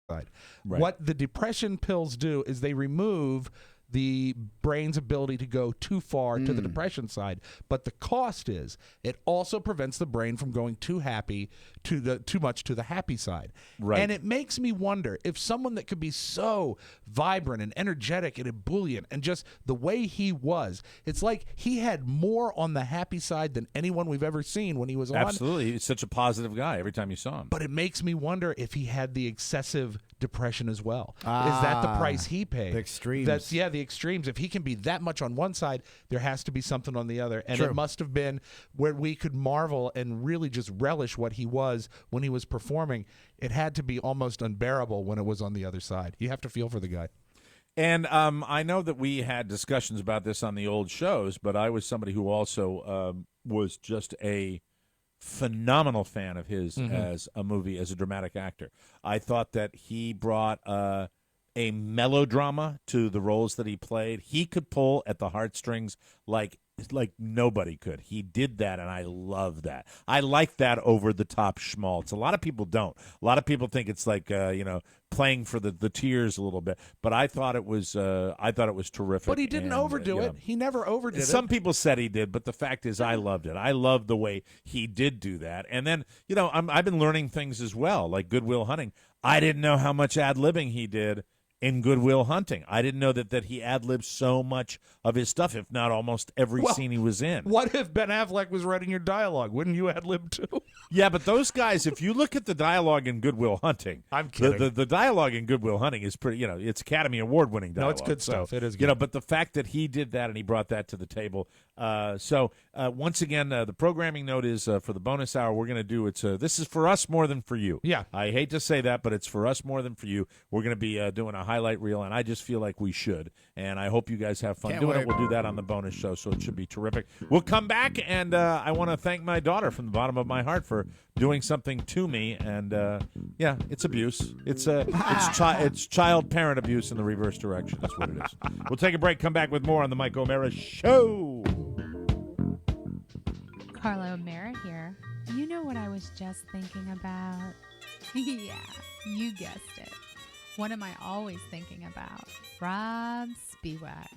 side. Right. What the depression pills do is they remove the brain's ability to go too far to the depression side, but the cost is it also prevents the brain from going too much to the happy side. Right. And it makes me wonder if someone that could be so vibrant and energetic and ebullient and just the way he was, it's like he had more on the happy side than anyone we've ever seen when he was on. Absolutely. He's such a positive guy every time you saw him. But it makes me wonder if he had the excessive depression as well. Is that the price he paid? The extremes. That's the extremes. If he can be that much on one side, there has to be something on the other. And it must have been where we could marvel and really just relish what he was when he was performing. It had to be almost unbearable when it was on the other side. You have to feel for the guy. And I know that we had discussions about this on the old shows, but I was somebody who also was just a phenomenal fan of his as a dramatic actor. I thought that he brought a melodrama to the roles that he played. He could pull at the heartstrings like nobody could. He did that, and I love that. I like that over-the-top schmaltz. A lot of people don't. A lot of people think it's like, playing for the tears a little bit. But I thought it was terrific. But he didn't overdo it. He never overdid it. Some people said he did, but the fact is I loved it. I loved the way he did do that. And then, I've been learning things as well, like Good Will Hunting. I didn't know how much ad-libbing he did in Good Will Hunting. I didn't know that he ad-libbed so much of his stuff, if not almost every scene he was in. What if Ben Affleck was writing your dialogue? Wouldn't you ad-lib too? Yeah, but those guys, if you look at the dialogue in Good Will Hunting, I'm kidding. The dialogue in Good Will Hunting is pretty, it's Academy Award-winning dialogue. No, it's good stuff. It is good. But the fact that he did that and he brought that to the table. Once again, the programming note is for the bonus hour, we're going to do this is for us more than for you. Yeah. I hate to say that, but it's for us more than for you. We're going to be doing a highlight reel, and I just feel like we should. And I hope you guys have fun doing it. We'll do that on the bonus show, so it should be terrific. We'll come back, and I want to thank my daughter from the bottom of my heart for doing something to me. And, it's abuse. It's child-parent abuse in the reverse direction. That's what it is. We'll take a break, come back with more on the Mike O'Mara Show. Carla O'Mara here. You know what I was just thinking about? Yeah, you guessed it. What am I always thinking about? Rob Spiewak.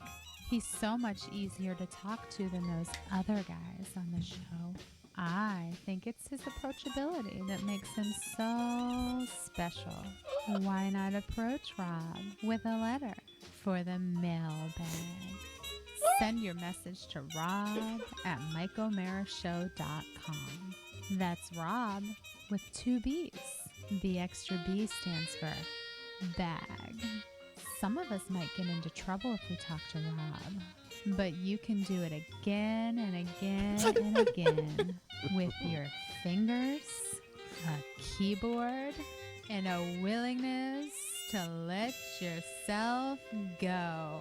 He's so much easier to talk to than those other guys on the show. I think it's his approachability that makes him so special. Why not approach Rob with a letter for the mailbag? Send your message to Rob at MikeO'MaraShow.com. That's Rob with 2 B's. The extra B stands for bag. Some of us might get into trouble if we talk to Rob, but you can do it again and again and again with your fingers, a keyboard, and a willingness to let yourself go.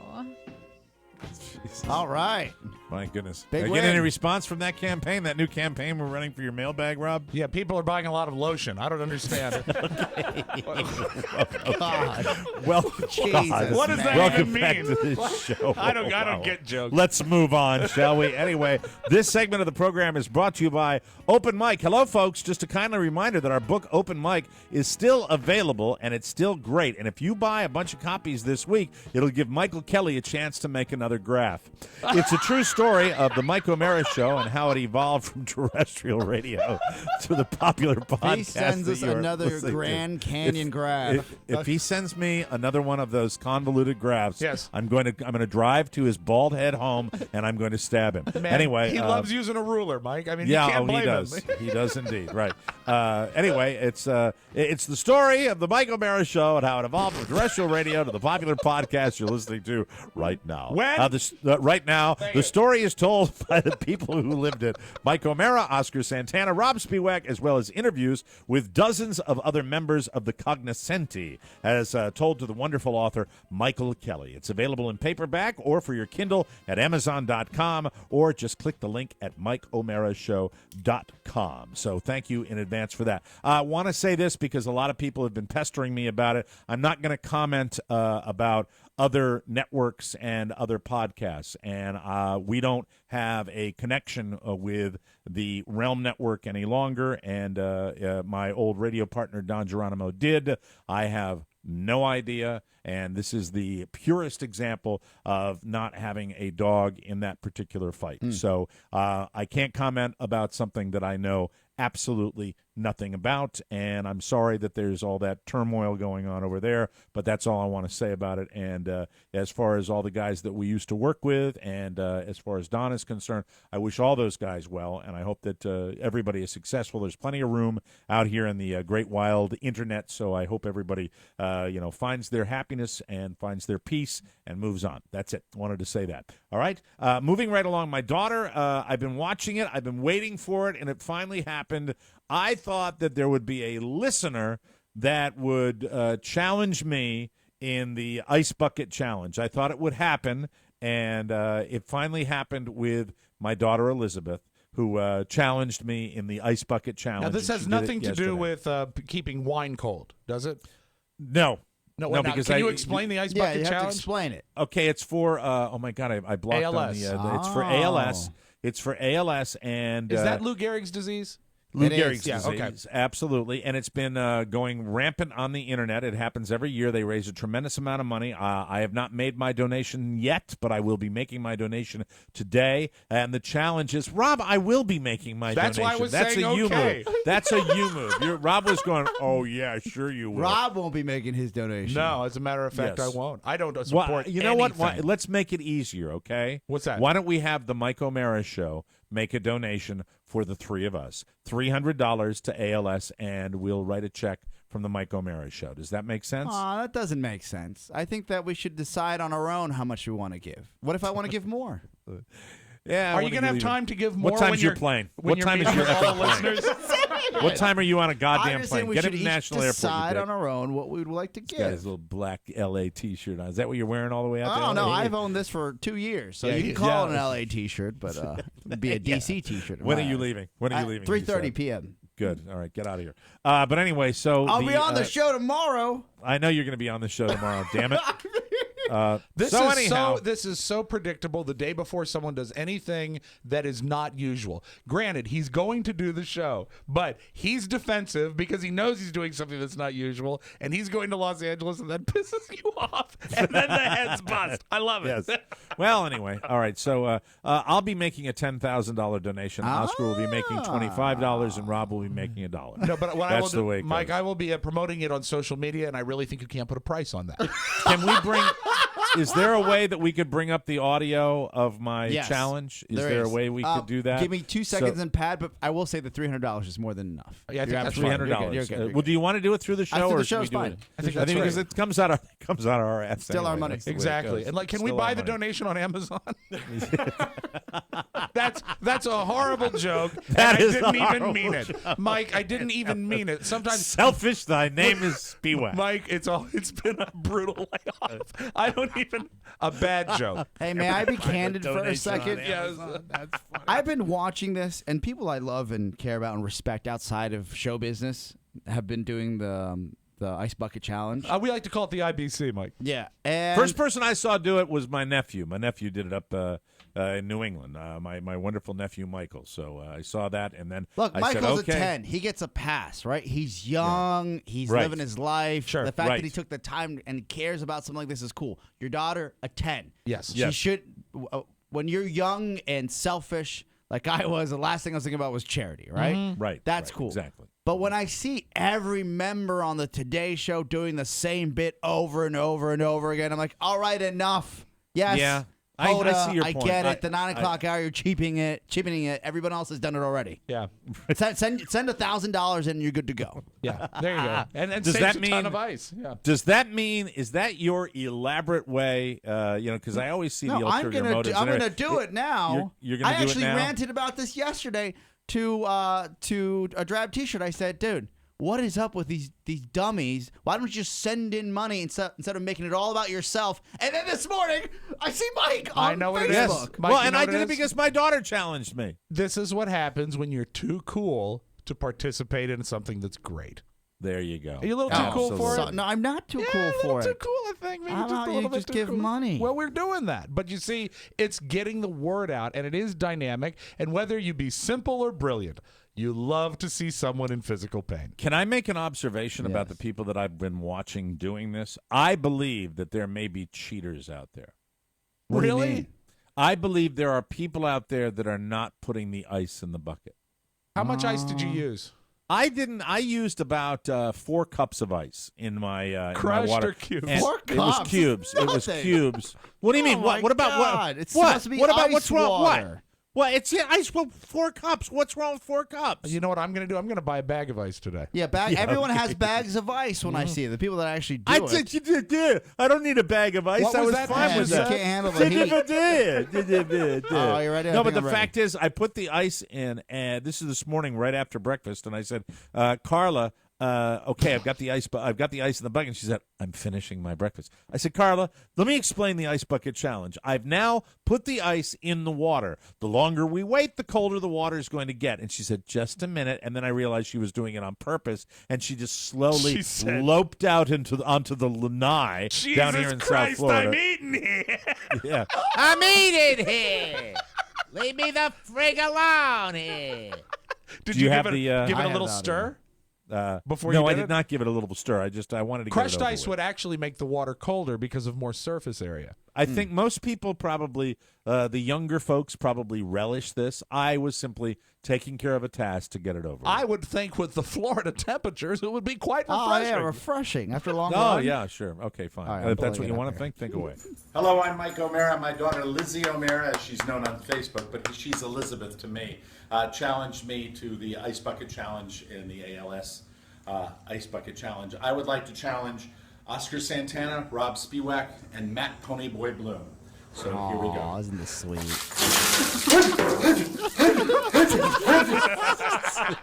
Jesus. All right. My goodness. Big Are you win. getting any response from that campaign, that new campaign we're running for your mailbag, Rob? Yeah, people are buying a lot of lotion. I don't understand. God. Well, Jesus, What does that welcome even back mean? to this show. I don't get jokes. Let's move on, shall we? Anyway, this segment of the program is brought to you by Open Mic. Hello, folks. Just a kindly reminder that our book, Open Mic, is still available, and it's still great. And if you buy a bunch of copies this week, it'll give Michael Kelly a chance to make another graph. It's a true story of the Mike O'Mara Show and how it evolved from terrestrial radio to the popular podcast. He sends us that you're another listening to. Grand Canyon graph. If he sends me another one of those convoluted graphs, Yes. I'm going to drive to his bald head home and I'm going to stab him. Man, anyway, he loves using a ruler, Mike. I mean, yeah, you can't blame he does. him. He does indeed. Right. Anyway, it's the story of the Mike O'Mara Show and how it evolved from terrestrial radio to the popular podcast you're listening to right now. Right now, the story is told by the people who lived it. Mike O'Mara, Oscar Santana, Rob Spiewak, as well as interviews with dozens of other members of the cognoscenti, as told to the wonderful author Michael Kelly. It's available in paperback or for your Kindle at Amazon.com, or just click the link at MikeO'MaraShow.com. So thank you in advance for that. I want to say this because a lot of people have been pestering me about it. I'm not going to comment about other networks and other podcasts, and we we don't have a connection with the Realm Network any longer, and my old radio partner Don Geronimo did. I have no idea, and this is the purest example of not having a dog in that particular fight. So I can't comment about something that I know absolutely nothing about, and I'm sorry that there's all that turmoil going on over there, but that's all I want to say about it. And as far as all the guys that we used to work with, and as far as Don is concerned, I wish all those guys well, and I hope that everybody is successful. There's plenty of room out here in the great wild internet, so I hope everybody finds their happiness and finds their peace and moves on. That's it. Wanted to say that. All right. Moving right along, my daughter, I've been watching it. I've been waiting for it, and it finally happened. I thought that there would be a listener that would challenge me in the Ice Bucket Challenge. I thought it would happen, and it finally happened with my daughter Elizabeth, who challenged me in the Ice Bucket Challenge. Now, this has nothing to do with keeping wine cold, does it? No. No, because can you explain the Ice Bucket you have Challenge? to explain it. Okay, it's for oh my God, I blocked ALS. on the. It's for ALS. It's for ALS, and Is that Lou Gehrig's disease? Lou It is. Gehrig's Yeah, disease, okay. absolutely, and it's been going rampant on the internet. It happens every year. They raise a tremendous amount of money. I have not made my donation yet, but I will be making my donation today. And the challenge is, Rob, I will be making my That's donation. why I was That's saying a you okay. move. That's a you move. Rob was going, oh yeah, sure you will. Rob won't be making his donation. No, as a matter of fact, Yes. I won't. I don't Well, support you know what? anything. Let's make it easier, okay? What's that? Why don't we have the Mike O'Mara Show make a donation for the three of us? $300 to ALS, and we'll write a check from the Mike O'Mara Show. Does that make sense? That doesn't make sense. I think that we should decide on our own how much we want to give. What if I want to give more? Yeah. Are you going to have time to give more? What time's when your you're, plane? When What you're time is meeting your all the effing plane? listeners? What time are you on a I'm goddamn just saying plane? we Get should to each National Airport. decide you on dick. our own what we would like to Got his give. little black LA T-shirt on. Is that what you're wearing all the way out I there? don't know. I've owned this for 2 years, so you can call it an LA T-shirt, but it'd be a DC T-shirt. in When my are you eyes. leaving? When are you leaving? you 3:30 said? p.m. Good. All right, get out of here. But anyway, so I'll be on the show tomorrow. I know you're going to be on the show tomorrow. Damn it. This so is anyhow, this is so predictable the day before someone does anything that is not usual. Granted, he's going to do the show, but he's defensive because he knows he's doing something that's not usual, and he's going to Los Angeles, and that pisses you off, and then the heads bust. I love it. yes. Well, anyway, all right. So I'll be making a $10,000 donation. Oscar will be making $25, and Rob will be making $1. No, but what I will That's the do, way it Mike, goes. I will be promoting it on social media, and I really think you can't put a price on that. Can we bring? Is there a way that we could bring up the audio of my Yes, challenge? Is there a way we could do that? Give me 2 seconds and pad, but I will say the $300 is more than enough. Yeah, I think You're that's absolutely fine. right. $300. You're good, you're good. Well, do you want to do it through the show, think or the should we show's do fine. it? I think that's because right. it comes out of our ass. Still our anyway. money. That's the way it Exactly. goes. And like, can we Still buy our the money. donation on Amazon? That's a horrible joke. That and is I didn't a even horrible mean it, Mike. I didn't even mean it. Sometimes, Selfish. Thy name is Spiewak. Mike, it's been a brutal layoff. I don't even a bad joke. Hey, may I be candid for a donation second? on Yes. That's funny. I've been watching this, and people I love and care about and respect outside of show business have been doing the Ice Bucket Challenge. We like to call it the IBC, Mike. Yeah. And First person I saw do it was my nephew. My nephew did it up in New England. My wonderful nephew Michael. So I saw that, and then look, I Michael's said, okay. a 10. He gets a pass, right? He's young. He's Right. living his life. Sure. The fact Right. that he took the time and cares about something like this is cool. Your daughter, a 10. Yes. She Yes. should. When you're young and selfish, like I was, the last thing I was thinking about was charity, right? Right. That's right, cool. Exactly. But when I see every member on the Today Show doing the same bit over and over and over again, I'm like, all right, enough. Yes. Yeah. I Hoda, see your I point. get it. The 9 o'clock hour, you're cheapening it. Everyone else has done it already. Yeah. Send $1,000 and you're good to go. Yeah. There you go. And Does saves that a ton mean- of ice. Yeah. Does that mean, is that your elaborate way? Because I always see the No, I'm ulterior gonna motives. I'm and gonna everything. do it now. You're gonna I do it actually now? ranted about this yesterday to a Drab T-shirt. I said, dude, what is up with these dummies? Why don't you just send in money instead of making it all about yourself? And then this morning, I see Mike on I know what Facebook. it is. Mike, Well, you and know I what did it is? because my daughter challenged me. This is what happens when you're too cool to participate in something that's great. There you go. Are you a little too cool for it? No, I'm not too cool a little for too it. cool, I think. Maybe How just about a you little bit just too give cool. money? Well, we're doing that. But you see, it's getting the word out, and it is dynamic. And whether you be simple or brilliant, you love to see someone in physical pain. Can I make an observation about the people that I've been watching doing this? I believe that there may be cheaters out there. What do you Really? mean? I believe there are people out there that are not putting the ice in the bucket. How much ice did you use? I didn't. I used about 4 cups of ice in my Crushed in my water. or cubes? And 4 It was cups? cubes. It was Nothing. cubes. What do you mean? Oh What? my What about God. what? It's what? supposed to be what about ice what's wrong? water. What? Well, it's ice. Well, 4 cups. What's wrong with 4 cups? You know what I'm going to do? I'm going to buy a bag of ice today. Yeah, everyone has bags of ice when I see it. The people that actually do I it. said you did. I don't need a bag of ice. What I was was that? fine Yeah, with you that. can't handle the heat. Oh, you ready? I No, think but the I'm ready. fact is, I put the ice in, and this is this morning right after breakfast, and I said, Carla, okay, I've got the ice in the bucket. And she said, I'm finishing my breakfast. I said, Carla, let me explain the ice bucket challenge. I've now put the ice in the water. The longer we wait, the colder the water is going to get. And she said, just a minute. And then I realized she was doing it on purpose, and she just slowly She said, loped out onto the lanai down here in South Florida. I'm eating here. Yeah. I'm eating here. Leave me the frig alone here. Did Do you you have give it, the, give it I a have little it out stir? Before no, you I did did it? not give it a little stir. I wanted to Crushed get it over ice with. would actually make the water colder because of more surface area. I think most people probably, the younger folks probably relish this. I was simply taking care of a task to get it over. I would think with the Florida temperatures, it would be quite Oh, refreshing. yeah, refreshing after a long Oh run. yeah, sure. Okay, fine. All right, I'm If that's pulling what it you up want to think away. Hello, I'm Mike O'Mara. My daughter Lizzie O'Mara, as she's known on Facebook, but she's Elizabeth to me, challenged me to the Ice Bucket Challenge in the ALS Ice Bucket Challenge. I would like to challenge Oscar Santana, Rob Spiewak, and Matt Ponyboy Bloom. So here we Aw, go. isn't this sweet?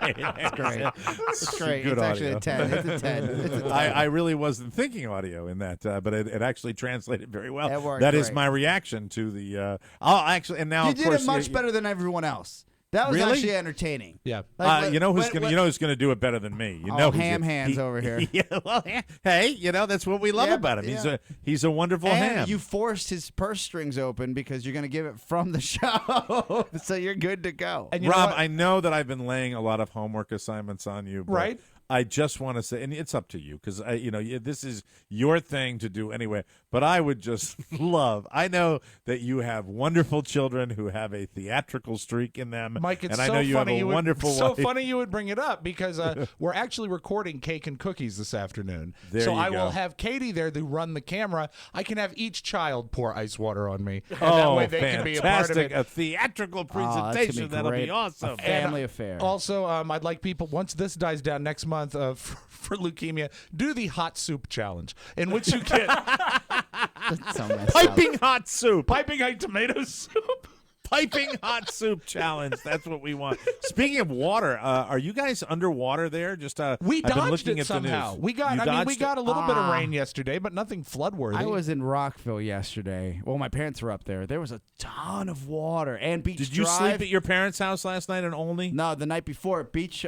It's great. It's great. good It's actually audio. a 10. It's a 10. It's a 10. I really wasn't thinking audio in that, but it actually translated very well. It worked That is great. my reaction to the. I'll actually, and now You of did course it much better than everyone else. That was Really? actually entertaining. Yeah. Like, you know who's when- gonna do it better than me. You Oh, know, who's ham it- hands over here. Yeah, well, hey, you know that's what we love Yeah, about him. yeah. He's a wonderful And ham. you forced his purse strings open because you're going to give it from the show. So you're good to go. And you know Rob, what? I know that I've been laying a lot of homework assignments on you, but Right. I just want to say, and it's up to you because this is your thing to do anyway. But I would just love. I know that you have wonderful children who have a theatrical streak in them, Mike, it's and so I know you funny have a wonderful so wife. funny you would bring it up because we're actually recording Cake and Cookies this afternoon. There so you I go. will have Katie there to run the camera. I can have each child pour ice water on me, and that Oh, way they can be a part of fantastic! it. A theatrical Oh, that's gonna be presentation. That'll be great. awesome. A family affair. Also, I'd like people once this dies down next month for leukemia, do the hot soup challenge, in which you get So messed up. Piping hot soup. piping hot tomato soup. Piping hot soup challenge. That's what we want. Speaking of water, are you guys underwater there? Just We I've been dodged looking it at the news. somehow. We got. You I mean, we dodged got it? a little bit of Ah. rain yesterday, but nothing flood-worthy. I was in Rockville yesterday. Well, my parents were up there. There was a ton of water and Beach Did Drive. you sleep at your parents' house last night in Olney? No, the night before, Beach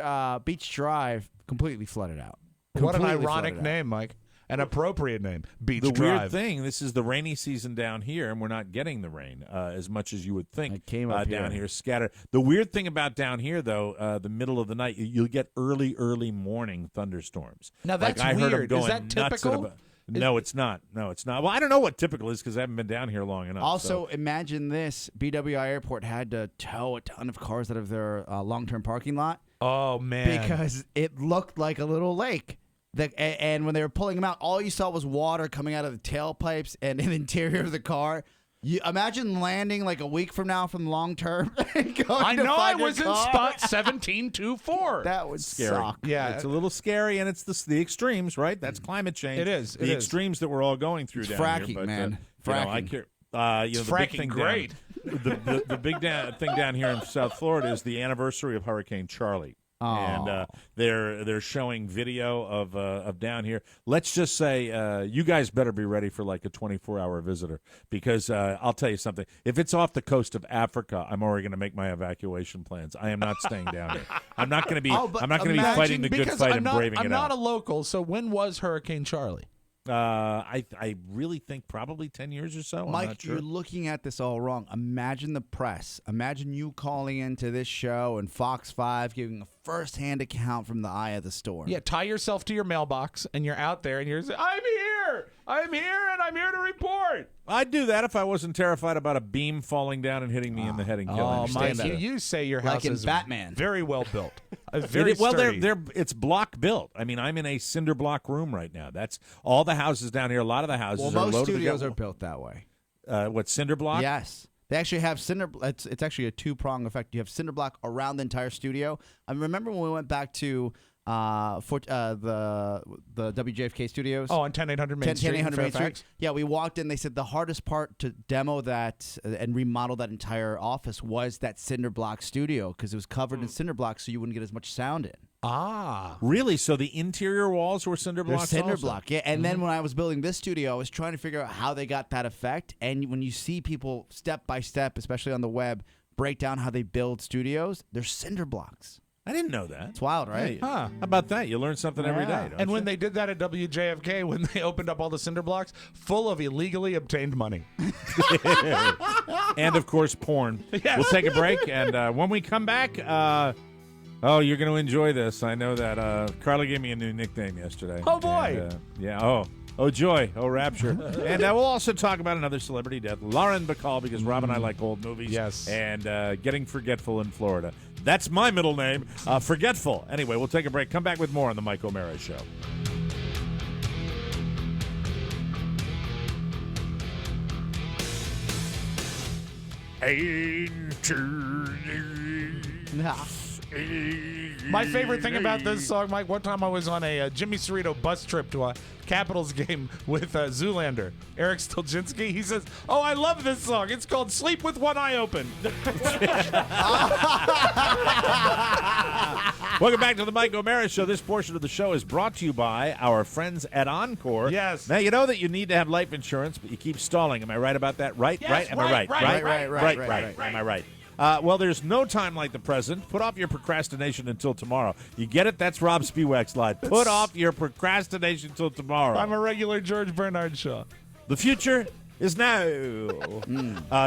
Drive completely flooded out. What an Completely ironic flooded out. name, Mike. An appropriate name. Beach The Drive. weird thing, this is the rainy season down here, and we're not getting the rain as much as you would think. It came up down here. here, scattered. The weird thing about down here, though, the middle of the night, you'll get early morning thunderstorms. Now, that's I heard 'em weird. Is going that nuts at typical? about- No, it's not. No, it's not. Well, I don't know what typical is because I haven't been down here long enough. Also, so. imagine this: BWI Airport had to tow a ton of cars out of their long-term parking lot Oh man. because it looked like a little lake. And when they were pulling them out, all you saw was water coming out of the tailpipes and in the interior of the car. You imagine landing like a week from now from long term. And going I to know I find your was in car. spot 1724. That would Scary. suck. Yeah. It's a little scary, and it's the extremes, right? That's climate change. It is, it the is. extremes that we're all going through It's down fracking, here. But, man. You know, I Fracking. care. It's the big fracking thing great. the big thing down here in South Florida is the anniversary of Hurricane Charlie. And they're showing video of down here. Let's just say you guys better be ready for like a 24-hour visitor, because I'll tell you something. If it's off the coast of Africa, I'm already going to make my evacuation plans. I am not staying down here. I'm not going to be. I'm not going to be fighting the good fight and braving it out. I'm not a local. So when was Hurricane Charlie? I really think probably 10 years or so. Mike, I'm not sure. You're looking at this all wrong. Imagine the press. Imagine you calling into this show and Fox 5 giving a first-hand account from the eye of the storm. Yeah, tie yourself to your mailbox, and you're out there, and you're saying, I'm here, and I'm here to report. I'd do that if I wasn't terrified about a beam falling down and hitting me in the head and killing me. Oh, Mike, that. you say your house Like in is Batman. very well built. Very well, sturdy. it's block built. I mean, I'm in a cinder block room right now. That's all the houses down here. A lot of the houses Well, are most loaded. studios are built that way. What, cinder block? Yes. They actually have cinder. It's actually a two-prong effect. You have cinder block around the entire studio. I remember when we went back to the WJFK studios. Oh, on 10800 Main Street. 10800 Main Street. Fairfax? Yeah, we walked in. They said the hardest part to demo that and remodel that entire office was that cinder block studio, because it was covered in cinder block, so you wouldn't get as much sound in. Ah. Really? So the interior walls were cinder They're blocks? cinder also? block, yeah. And then when I was building this studio, I was trying to figure out how they got that effect. And when you see people step by step, especially on the web, break down how they build studios, they're cinder blocks. I didn't know that. It's wild, right? Hey, Huh. How about that? You learn something every day. Don't And you? when they did that at WJFK, when they opened up all the cinder blocks, full of illegally obtained money. And, of course, porn. Yes. We'll take a break, and when we come back, oh, you're going to enjoy this. I know that Carla gave me a new nickname yesterday. Oh, boy. And, yeah, oh, joy. Oh, rapture. And we'll also talk about another celebrity death, Lauren Bacall, because Rob and I like old movies. Yes. And getting forgetful in Florida. That's my middle name, Forgetful. Anyway, we'll take a break. Come back with more on The Mike O'Mara Show. My favorite thing about this song, Mike, one time I was on a Jimmy Cerrito bus trip to a Capitals game with Zoolander, Eric Stolczynski. He says, oh, I love this song. It's called Sleep with One Eye Open. Welcome back to the Mike O'Mara Show. This portion of the show is brought to you by our friends at Encore. Yes. Now, you know that you need to have life insurance, but you keep stalling. Am I right about that? Right? Yes, right? Am I right? Right. Am I right? Well, there's no time like the present. Put off your procrastination until tomorrow. You get it? That's Rob Spiewak's line. Put off your procrastination until tomorrow. I'm a regular George Bernard Shaw. The future is now.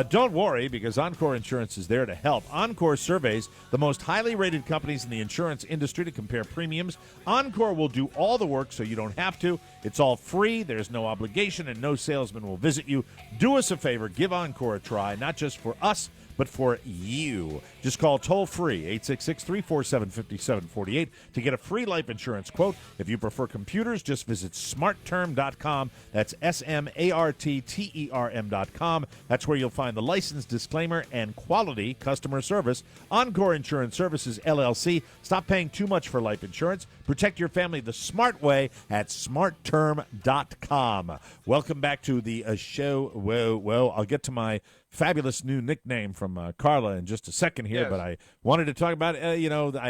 Don't worry, because Encore Insurance is there to help. Encore surveys the most highly rated companies in the insurance industry to compare premiums. Encore will do all the work so you don't have to. It's all free. There's no obligation, and no salesman will visit you. Do us a favor. Give Encore a try, not just for us, but for you. Just call toll-free 866-347-5748 to get a free life insurance quote. If you prefer computers, just visit smartterm.com. That's SMARTTERM.com. That's where you'll find the license, disclaimer, and quality customer service. Encore Insurance Services, LLC. Stop paying too much for life insurance. Protect your family the smart way at smartterm.com. Welcome back to the show. Whoa. I'll get to my fabulous new nickname from Carla in just a second here, Yes. but I wanted to talk about I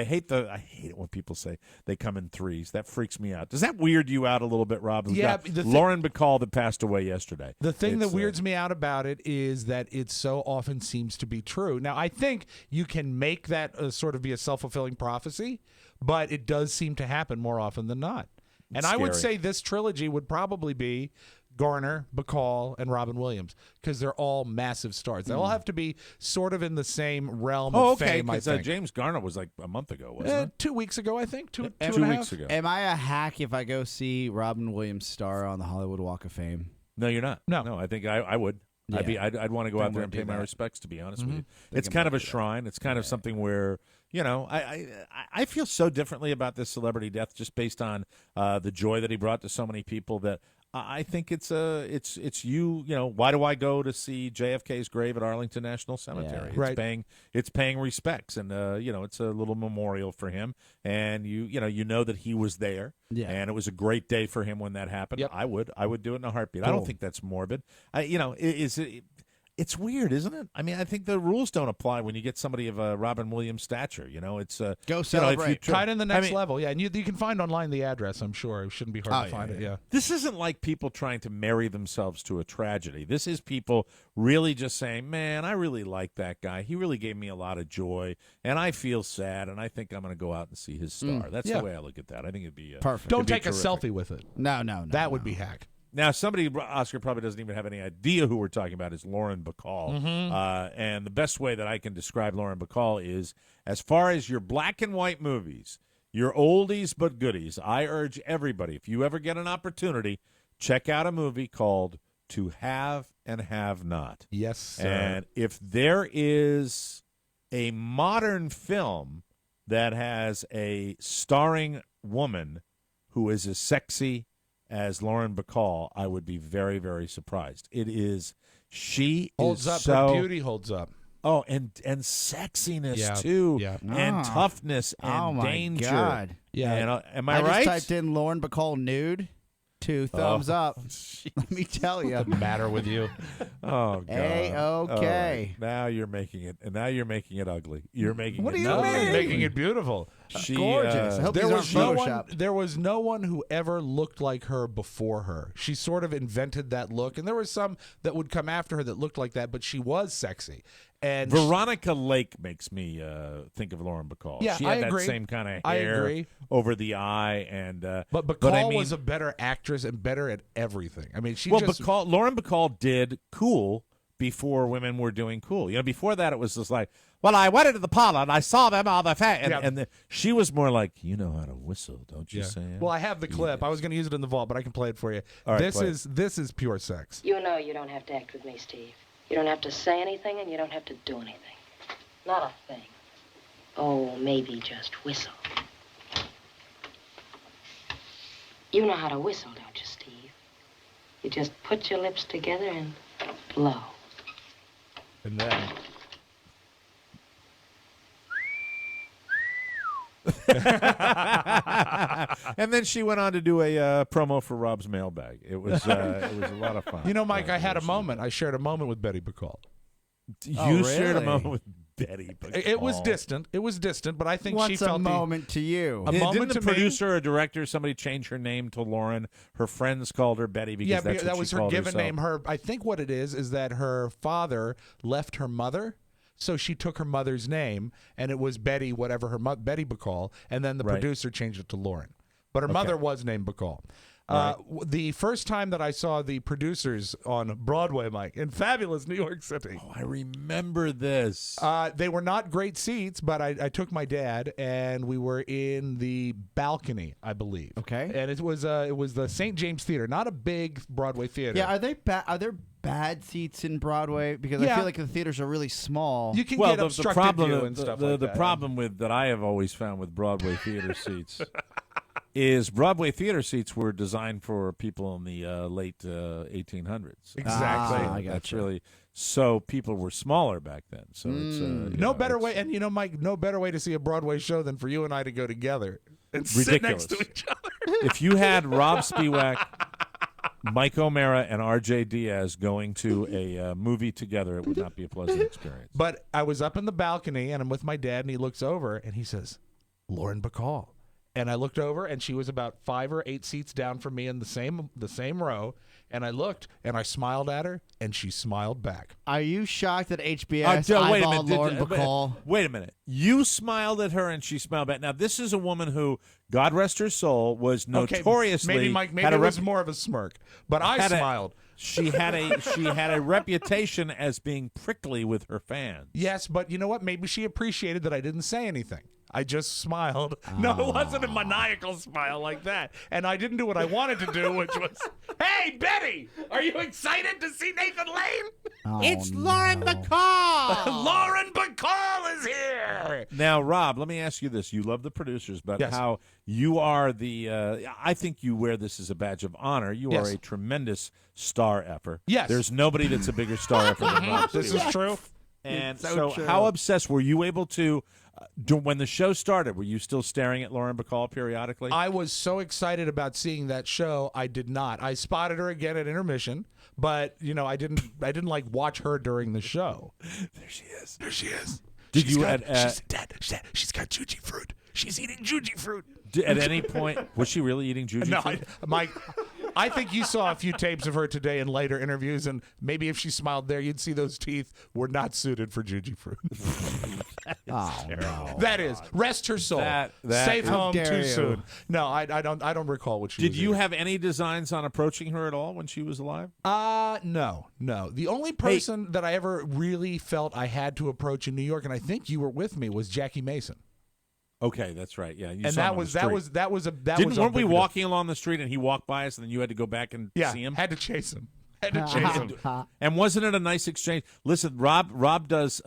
hate it when people say they come in threes. That freaks me out. Does that weird you out a little bit, Rob? We've Yeah, got Lauren Bacall that passed away yesterday. The thing that It's, weirds me out about it is that it so often seems to be true. Now, I think you can make that sort of be a self-fulfilling prophecy, but it does seem to happen more often than not. And I would scary. say this trilogy would probably be Garner, Bacall, and Robin Williams, because they're all massive stars. They all have to be sort of in the same realm of fame, I think. James Garner was like a month ago, wasn't it? 2 weeks ago, I think. Two and 2 a half. weeks ago. Am I a hack if I go see Robin Williams star on the Hollywood Walk of Fame? No, you're not. No. I think I would. Yeah. I'd want to go Then out there we'll and do pay my that. respects, to be honest with you. Think It's I'm kind of gonna a do that. shrine. It's kind of something where, I feel so differently about this celebrity death just based on the joy that he brought to so many people that I think it's you. Why do I go to see JFK's grave at Arlington National Cemetery? Yeah. Right. It's paying respects, and it's a little memorial for him, and you know that he was there, Yeah. and it was a great day for him when that happened. Yep. I would do it in a heartbeat. I don't think that's morbid. It's weird, isn't it? I mean, I think the rules don't apply when you get somebody of Robin Williams' stature. It's Go celebrate. Try it in the next level. Yeah, and you can find online the address, I'm sure. It shouldn't be hard to find it, yeah. This isn't like people trying to marry themselves to a tragedy. This is people really just saying, man, I really like that guy. He really gave me a lot of joy, and I feel sad, and I think I'm going to go out and see his star. That's the way I look at that. I think it'd be perfect. Don't take a selfie with it. No. That would be hack. Now, somebody, Oscar probably doesn't even have any idea who we're talking about, is Lauren Bacall. And the best way that I can describe Lauren Bacall is, as far as your black and white movies, your oldies but goodies, I urge everybody, if you ever get an opportunity, check out a movie called To Have and Have Not. Yes, sir. And if there is a modern film that has a starring woman who is as sexy as Lauren Bacall, I would be very, very surprised. It is. She holds is up. So, Her beauty holds up. Oh, and sexiness too, and toughness and danger. Oh my God! Yeah, and, am I right? I just typed in Lauren Bacall nude. 2 thumbs up. Let me tell you. What's the matter with you? Oh God. A-okay. Now you're making it, and now you're making it ugly. You're making what it. do you mean? Making it beautiful. Gorgeous. I hope there these aren't there was no one who ever looked like her before her. She sort of invented that look, and there were some that would come after her that looked like that, but she was sexy. And Veronica Lake makes me think of Lauren Bacall. Yeah, she had I agree. that same kind of hair over the eye, and but Bacall was a better actress and better at everything. I mean, Lauren Bacall did cool before women were doing cool. Before that it was just like, well, I went into the parlor and I saw them all the fat, and she was more like, you know how to whistle, don't you, Sam? Well, I have the clip. I was going to use it in the vault, but I can play it for you. All right, this is pure sex. You know you don't have to act with me, Steve. You don't have to say anything, and you don't have to do anything. Not a thing. Oh, maybe just whistle. You know how to whistle, don't you, Steve? You just put your lips together and blow. And then... And then she went on to do a promo for Rob's Mailbag. It was a lot of fun. You know, Mike, I had a moment. I shared a moment with Betty Bacall. You shared a moment with Betty Bacall. It was distant. It was distant, but I think she felt a moment to you? A moment Didn't to the producer or director, somebody change her name to Lauren? Her friends called her Betty because that's what that was she her called given herself. name. I think what it is that her father left her mother. So she took her mother's name, and it was Betty, whatever Betty Bacall, and then the producer changed it to Lauren. But her mother was named Bacall. The first time that I saw the producers on Broadway, Mike, in fabulous New York City. Oh, I remember this. They were not great seats, but I took my dad, and we were in the balcony, I believe. Okay. And it was the St. James Theater, not a big Broadway theater. Yeah, are there bad seats in Broadway? Because I feel like the theaters are really small. You can get obstructed view and stuff like that. The problem that I have always found with Broadway theater seats is Broadway theater seats were designed for people in the late 1800s. Exactly. That's really so people were smaller back then. So it's no better way, and Mike, no better way to see a Broadway show than for you and I to go together and sit next to each other. If you had Rob Spiewak, Mike O'Mara, and R.J. Diaz going to a movie together, it would not be a pleasant experience. But I was up in the balcony, and I'm with my dad, and he looks over, and he says, Lauren Bacall. And I looked over, and she was about 5 or 8 seats down from me in the same row. And I looked, and I smiled at her, and she smiled back. Are you shocked that HBS wait a eyeballed minute. Lauren Bacall? Wait a minute. You smiled at her, and she smiled back. Now, this is a woman who, God rest her soul, was notoriously... maybe, Mike, it was more of a smirk. But I smiled. She had a reputation as being prickly with her fans. Yes, but you know what? Maybe she appreciated that I didn't say anything. I just smiled. No, it wasn't a maniacal smile like that. And I didn't do what I wanted to do, which was, hey, Betty, are you excited to see Nathan Lane? It's Lauren Bacall. Lauren Bacall is here. Now, Rob, let me ask you this. You love the producers, but how you are I think you wear this as a badge of honor. You are a tremendous star effer. Yes. There's nobody that's a bigger star effer than Rob. This is true. And It's so true. how obsessed were you able to? When the show started, were you still staring at Lauren Bacall periodically? I was so excited about seeing that show. I did not. I spotted her again at intermission, but I didn't like watch her during the show. There she is. There she is. Did She's you got, at she's got juji fruit. She's eating juji fruit. at any point was she really eating juji? No, fruit? I think you saw a few tapes of her today in later interviews, and maybe if she smiled there, you'd see those teeth were not suited for juji fruit. Oh, no. That is, rest her soul. That Safe is- home How too dare you. soon. No, I don't recall what she Did was you eating. have any designs on approaching her at all when she was alive? No. The only person that I ever really felt I had to approach in New York, and I think you were with me, was Jackie Mason. Okay, that's right. Yeah, you And saw him that on was the that street. was that was a that Didn't was a weren't we big deal. walking along the street and he walked by us and then you had to go back and Yeah, see him? had to chase him. And wasn't it a nice exchange? Listen, Rob does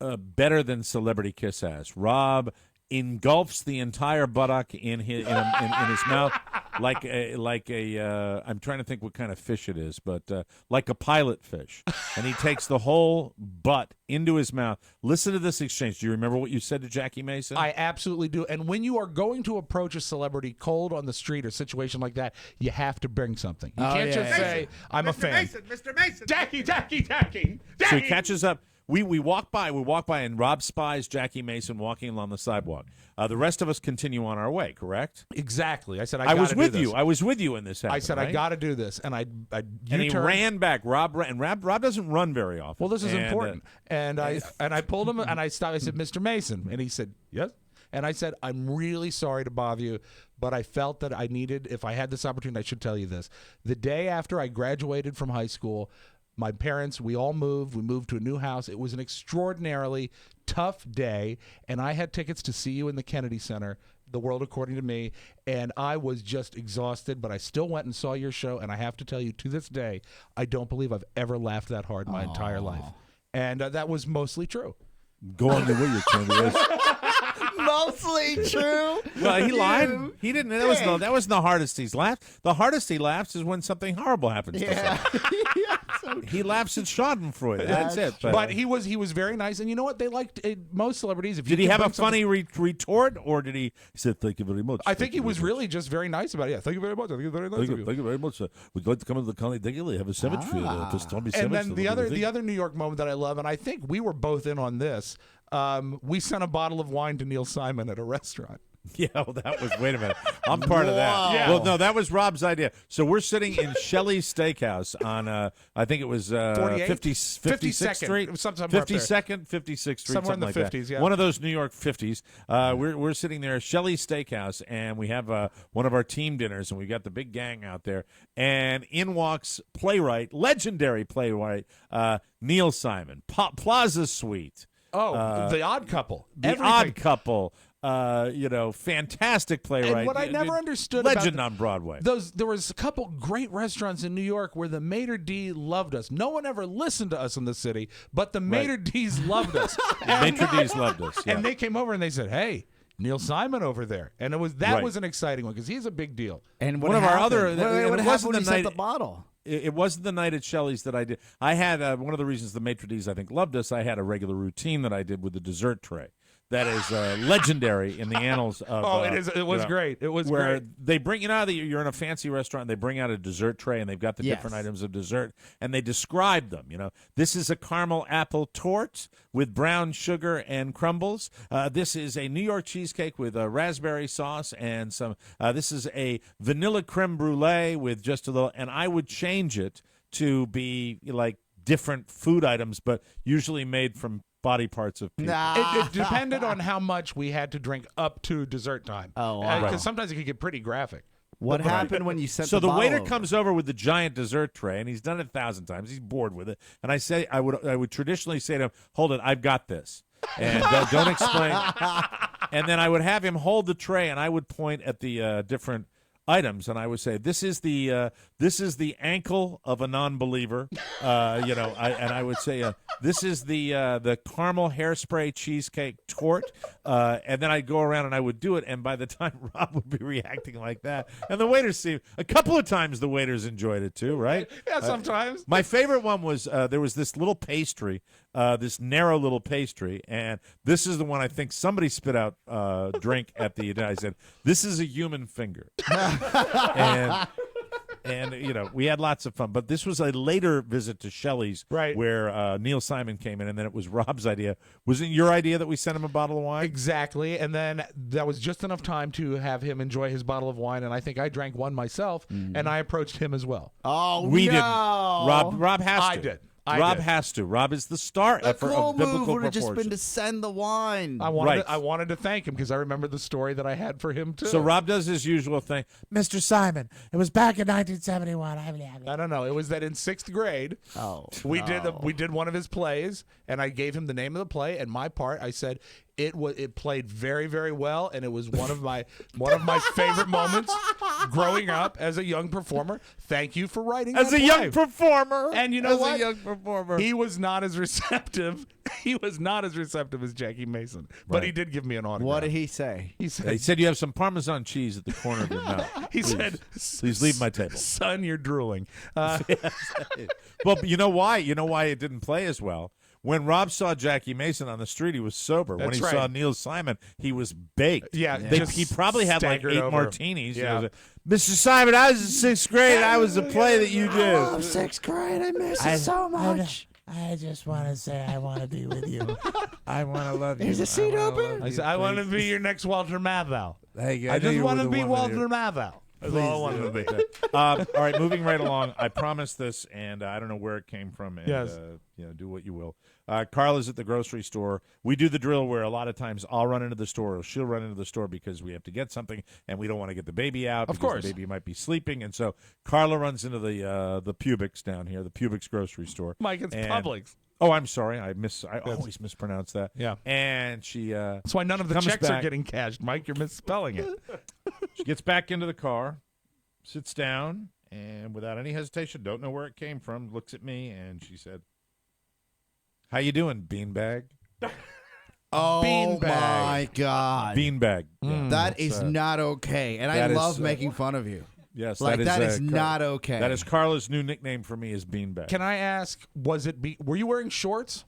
better than Celebrity Kiss has. Rob engulfs the entire buttock in his mouth like a I'm trying to think what kind of fish it is, but like a pilot fish, and he takes the whole butt into his mouth. Listen to this exchange. Do you remember what you said to Jackie Mason? I absolutely do. And when you are going to approach a celebrity cold on the street or situation like that, you have to bring something. You can't just say, "I'm a fan." Mr. Mason. Jackie. So he catches up. We walk by, and Rob spies Jackie Mason walking along the sidewalk. The rest of us continue on our way, correct? Exactly. I said, I was gotta with do this. you. I was with you in this. I said, right? I got to do this. And And he U-turned. ran back. Rob doesn't run very often. Well, this is And, important. And I pulled him and I stopped. I said, "Mr. Mason," and he said, "Yes." And I said, "I'm really sorry to bother you, but I felt that I needed, if I had this opportunity, I should tell you this. The day after I graduated from high school, my parents, we all moved. We moved to a new house. It was an extraordinarily tough day, and I had tickets to see you in the Kennedy Center, The World According to Me, and I was just exhausted, but I still went and saw your show, and I have to tell you, to this day, I don't believe I've ever laughed that hard in my entire life." And that was mostly true. Go on the way you can. Mostly true. Well, he lied. He didn't. That dick. wasn't the hardest he's laughed. The hardest he laughs is when something horrible happens to someone. He laughs at Schadenfreude. That's it. But he was very nice, and you know what? They liked most celebrities. If did you he can have a bring something- funny retort, or did he said thank you very much? I think he was really just very nice about it. Yeah, thank you very much. I think it's very nice of you. Thank you very much. We'd like to come into the county daily, have a cemetery. To Stormy And then Cemetery. the other New York moment that I love, and I think we were both in on this. We sent a bottle of wine to Neil Simon at a restaurant. Yeah, well, that was. Wait a minute, I'm part of that. Wow. Yeah. Well, no, that was Rob's idea. So we're sitting in Shelley's Steakhouse on, I think it was 56th 52nd. Street, It was somewhere up there. 52nd, 56th Street, Somewhere in something the like 50s, that. yeah. One of those New York 50s. We're sitting there at Shelley's Steakhouse, and we have one of our team dinners, and we got the big gang out there. And in walks legendary playwright Neil Simon, Plaza Suite. Oh, The Odd Couple. The Everything. Odd Couple, fantastic playwright. And what I never understood legend about on Broadway. there was a couple great restaurants in New York where the maitre d' loved us. No one ever listened to us in the city, but the maitre d's loved us. Maitre d's loved us. Yeah. And they came over and they said, "Hey, Neil Simon over there," and that Right. was an exciting one because he's a big deal. And what One of our happened? other- What, and what it happened wasn't when the he sent night- the bottle? It wasn't the night at Shelley's that I did. I had one of the reasons the maitre d's I think loved us. I had a regular routine that I did with the dessert tray. That is legendary in the annals of. Oh, it is. It was great. It was where great. they bring you're in a fancy restaurant. And they bring out a dessert tray and they've got the Yes. different items of dessert and they describe them. This is a caramel apple torte with brown sugar and crumbles. This is a New York cheesecake with a raspberry sauce and some. This is a vanilla creme brulee with just a little. And I would change it to be like different food items, but usually made from body parts of people. It depended on how much we had to drink up to dessert time. Oh, wow. Because sometimes it could get pretty graphic. What happened when you sent So the bottle waiter over? comes over with the giant dessert tray, and he's done it 1,000 times. He's bored with it, and I would traditionally say to him, "Hold it, I've got this," and don't explain. And then I would have him hold the tray, and I would point at the different items, and I would say this is the ankle of a non-believer, and I would say this is the caramel hairspray cheesecake tort, and then I'd go around and I would do it, and by the time Rob would be reacting like that, and the waiters see a couple of times the waiters enjoyed it too, right? Yeah, sometimes. My favorite one was there was this little pastry, this narrow little pastry, and this is the one I think somebody spit out drink at the. I said, "This is a human finger," and we had lots of fun. But this was a later visit to Shelley's, right, where Neil Simon came in, and then it was Rob's idea. Was it your idea that we sent him a bottle of wine? Exactly, and then that was just enough time to have him enjoy his bottle of wine, and I think I drank one myself, and I approached him as well. Oh, we no. didn't. Rob has to. I did. Rob has to. Rob is the star The effort cool of move biblical would have just proportion. been to send the wine. I wanted to thank him because I remember the story that I had for him too. So Rob does his usual thing. Mr. Simon, it was back in 1971. I don't know. It was that in 6th grade, we did one of his plays, and I gave him the name of the play and my part. I said it played very, very well, and it was one of my favorite moments growing up as a young performer. Thank you for writing as that a play. young performer. And you know as what? a young performer, he was not as receptive. He was not as receptive as Jackie Mason, but he did give me an autograph. What did he say? He he said you have some Parmesan cheese at the corner of your mouth. He said, "Please leave my table, son. You're drooling." Well, you know why? You know why it didn't play as well. When Rob saw Jackie Mason on the street, he was sober. When he saw Neil Simon, he was baked. Yeah. He probably had like 8 over. martinis. Yeah. Mr. Simon, I was in 6th grade. I was a play that you did. Oh, 6th grade. I miss it so much. I just want to say I want to be with you. I want to love you. There's a seat open. I said, I want to be your next Walter Matthau. Hey, I just want to be Walter Matthau. That's all I wanted to be. All right, moving right along. I promised this, and I don't know where it came from. And, yes. Do what you will. Carla's at the grocery store. We do the drill where a lot of times I'll run into the store, or she'll run into the store because we have to get something, and we don't want to get the baby out. Of course, the baby might be sleeping, and so Carla runs into the Publix down here, the Publix grocery store. Mike, it's Publix. Oh, I'm sorry. I always mispronounce that. Yeah. And she. That's why none of the checks are getting cashed, Mike. You're misspelling it. She gets back into the car, sits down, and without any hesitation, don't know where it came from, looks at me, and she said, "How you doing, beanbag?" Oh, beanbag. my God. Beanbag. That is not okay. And I love making fun of you. Yes, like that is not okay. That is Carla's new nickname for me is Beanbag. Can I ask, were you wearing shorts?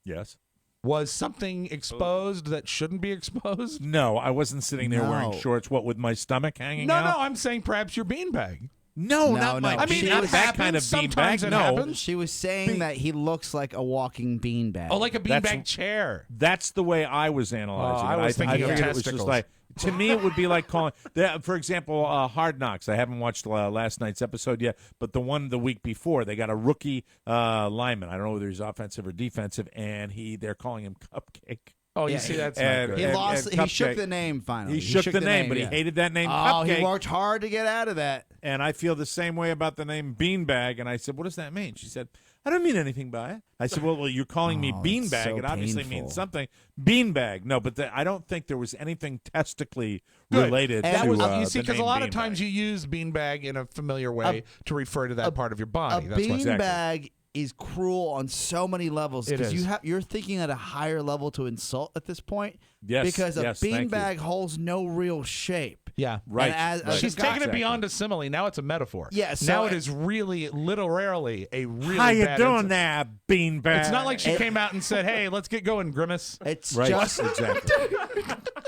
Yes. Was something exposed that shouldn't be exposed? No, I wasn't sitting there wearing shorts. What, with my stomach hanging out? No, I'm saying perhaps your beanbag. No, not my. I mean, not it that happens. kind of Sometimes beanbag. it No, happens. She was saying that he looks like a walking beanbag. Oh, like a beanbag chair. That's the way I was analyzing it. I was thinking of figured testicles. it was just like, to me, it would be like calling, for example, Hard Knocks. I haven't watched last night's episode yet, but the one the week before, they got a rookie lineman. I don't know whether he's offensive or defensive, and they're calling him Cupcake. Oh, you see, that's not good. He lost. He shook the name finally. He shook the name, but he hated that name. Cupcake. He worked hard to get out of that. And I feel the same way about the name Beanbag. And I said, "What does that mean?" She said, "I don't mean anything by it." I said, "Well, you're calling me Beanbag. so it obviously painful. means something." Beanbag. No, but I don't think there was anything testically related That to was, the you see, because a name lot of Beanbag. times you use beanbag in a familiar way to refer to that part of your body. A That's why. beanbag is cruel on so many levels It because is. you're thinking at a higher level to insult at this point. Yes, because yes, a thank you. beanbag holds no real shape. Yeah, Right. And right. She's taking it Exactly. beyond a simile. Now it's a metaphor. Yeah, so now it is really, literally a really How you bad doing insult. there, Beanbag? It's not like she came out and said, "Hey, let's get going, Grimace." It's Right. just Exactly.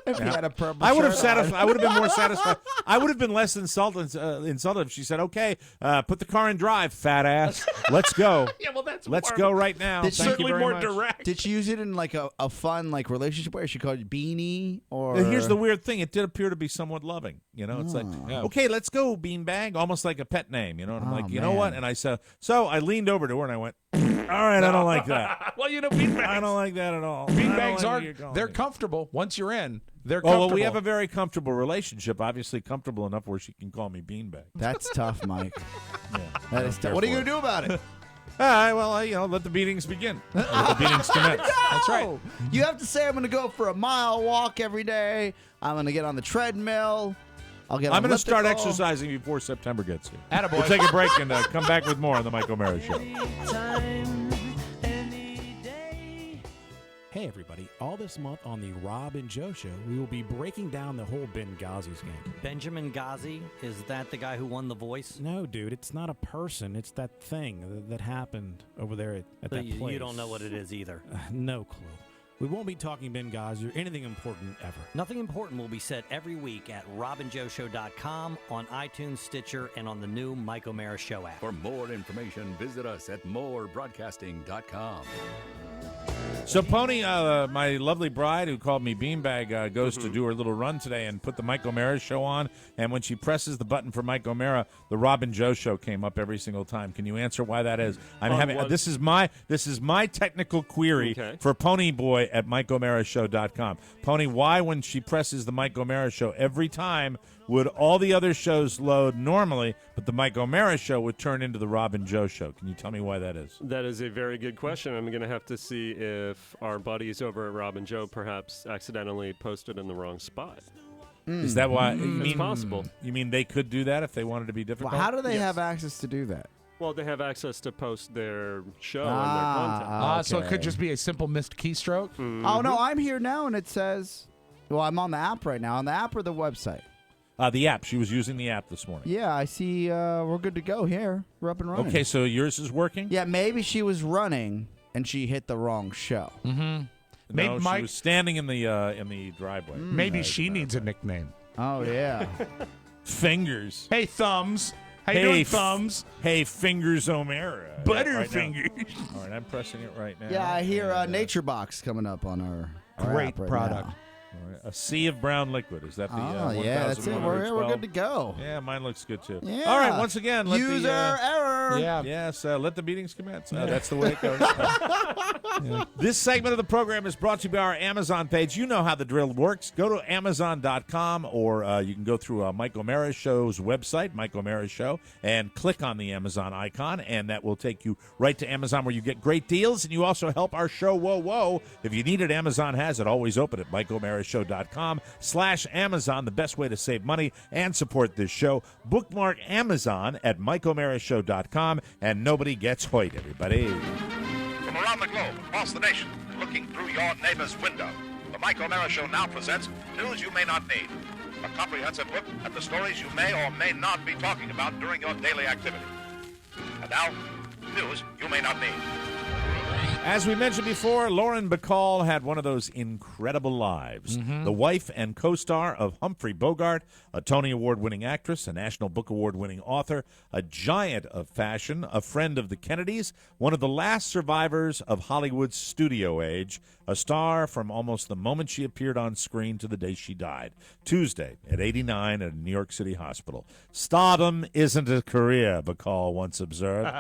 if he had a purple I would have shirt on. I would have been more satisfied. I would have been less insulted if she said, "Okay, put the car in drive, fat ass. Let's go. Yeah, well, that's Let's more- go right now." It's Thank you certainly very more much. direct. Did she use it in like a fun like relationship where she called you beanie or? And here's the weird thing: it did appear to be somewhat loving. You know, it's like, "Okay, let's go, Beanbag," almost like a pet name. You know, and I'm like, you know what? man. And I said, so I leaned over to her and I went, "All right, I don't like that. Well, you know, beanbags. I don't like that at all. I don't Beanbags like what you're calling they're me." comfortable. Once you're in, they're Oh, comfortable. well, we have a very comfortable relationship. Obviously, comfortable enough where she can call me Beanbag. That's tough, Mike. Yeah, That is tough. What are you gonna do about it? All right, well, let the beatings begin. Let the beatings commence. That's right. No! You have to say I'm gonna go for a mile walk every day. I'm gonna get on the treadmill. I'll get. I'm going to start elliptical. exercising before September gets here. Attaboy. We'll take a break and come back with more on the Mike O'Mara Show. Hey everybody, all this month on the Rob and Joe Show, we will be breaking down the whole Benghazi scandal. Benjamin Ghazi? Is that the guy who won The Voice? No, dude, it's not a person. It's that thing that happened over there at So that place. you don't know what it is either. No clue. We won't be talking Benghazi or anything important ever. Nothing important will be said every week at robandjoeshow.com, on iTunes, Stitcher, and on the new Mike O'Mara Show app. For more information, visit us at morebroadcasting.com. So Pony, my lovely bride who called me Beanbag, goes to do her little run today and put the Mike O'Mara Show on. And when she presses the button for Mike O'Mara, the Rob and Joe Show came up every single time. Can you answer why that is? I'm having this is my technical query for Pony Boy at MikeO'MaraShow.com. Pony, why when she presses the Mike O'Mara Show every time would all the other shows load normally, but the Mike O'Mara Show would turn into the Rob and Joe Show? Can you tell me why that is? That is a very good question. I'm going to have to see if our buddies over at Rob and Joe perhaps accidentally posted in the wrong spot. Is that why? It's possible. You mean they could do that if they wanted to be difficult? Well, how do they have access to do that? Well, they have access to post their show and their content. So it could just be a simple missed keystroke? Oh, no, I'm here now, and it says, well, I'm on the app right now. On the app or the website? The app. She was using the app this morning. Yeah, I see we're good to go here. We're up and running. Okay, so yours is working? Yeah, maybe she was running, and she hit the wrong show. Mm-hmm. No, she was standing in the driveway. Maybe she needs a nickname. Oh, yeah. Fingers. Hey, Thumbs. How you doing, Thumbs? Hey, Fingers O'Mara. Butterfingers. All right, I'm pressing it right now. Yeah, I hear Nature Box coming up on our great app right product. now. All right, a sea of brown liquid. Is that the yeah, that's it. We're good to go. Yeah, mine looks good too. Yeah. All right, once again, let User error. Yeah. Yes, let the meetings commence. That's the way it goes. Yeah. This segment of the program is brought to you by our Amazon page. You know how the drill works. Go to Amazon.com, or you can go through Mike O'Mara Show's website, Mike O'Mara Show, and click on the Amazon icon, and that will take you right to Amazon, where you get great deals, and you also help our show. Whoa. If you need it, Amazon has it. Always open at MikeO'MaraShow.com/Amazon, the best way to save money and support this show. Bookmark Amazon at MikeO'MaraShow.com, and nobody gets hoit, everybody. From around the globe, across the nation, looking through your neighbor's window, the Mike O'Mara Show now presents news you may not need. A comprehensive look at the stories you may or may not be talking about during your daily activity. And now, news you may not need. As we mentioned before, Lauren Bacall had one of those incredible lives. The wife and co-star of Humphrey Bogart, a Tony Award-winning actress, a National Book Award-winning author, a giant of fashion, a friend of the Kennedys, one of the last survivors of Hollywood's studio age, a star from almost the moment she appeared on screen to the day she died. Tuesday at 89 at a New York City hospital. Stardom isn't a career, Bacall once observed.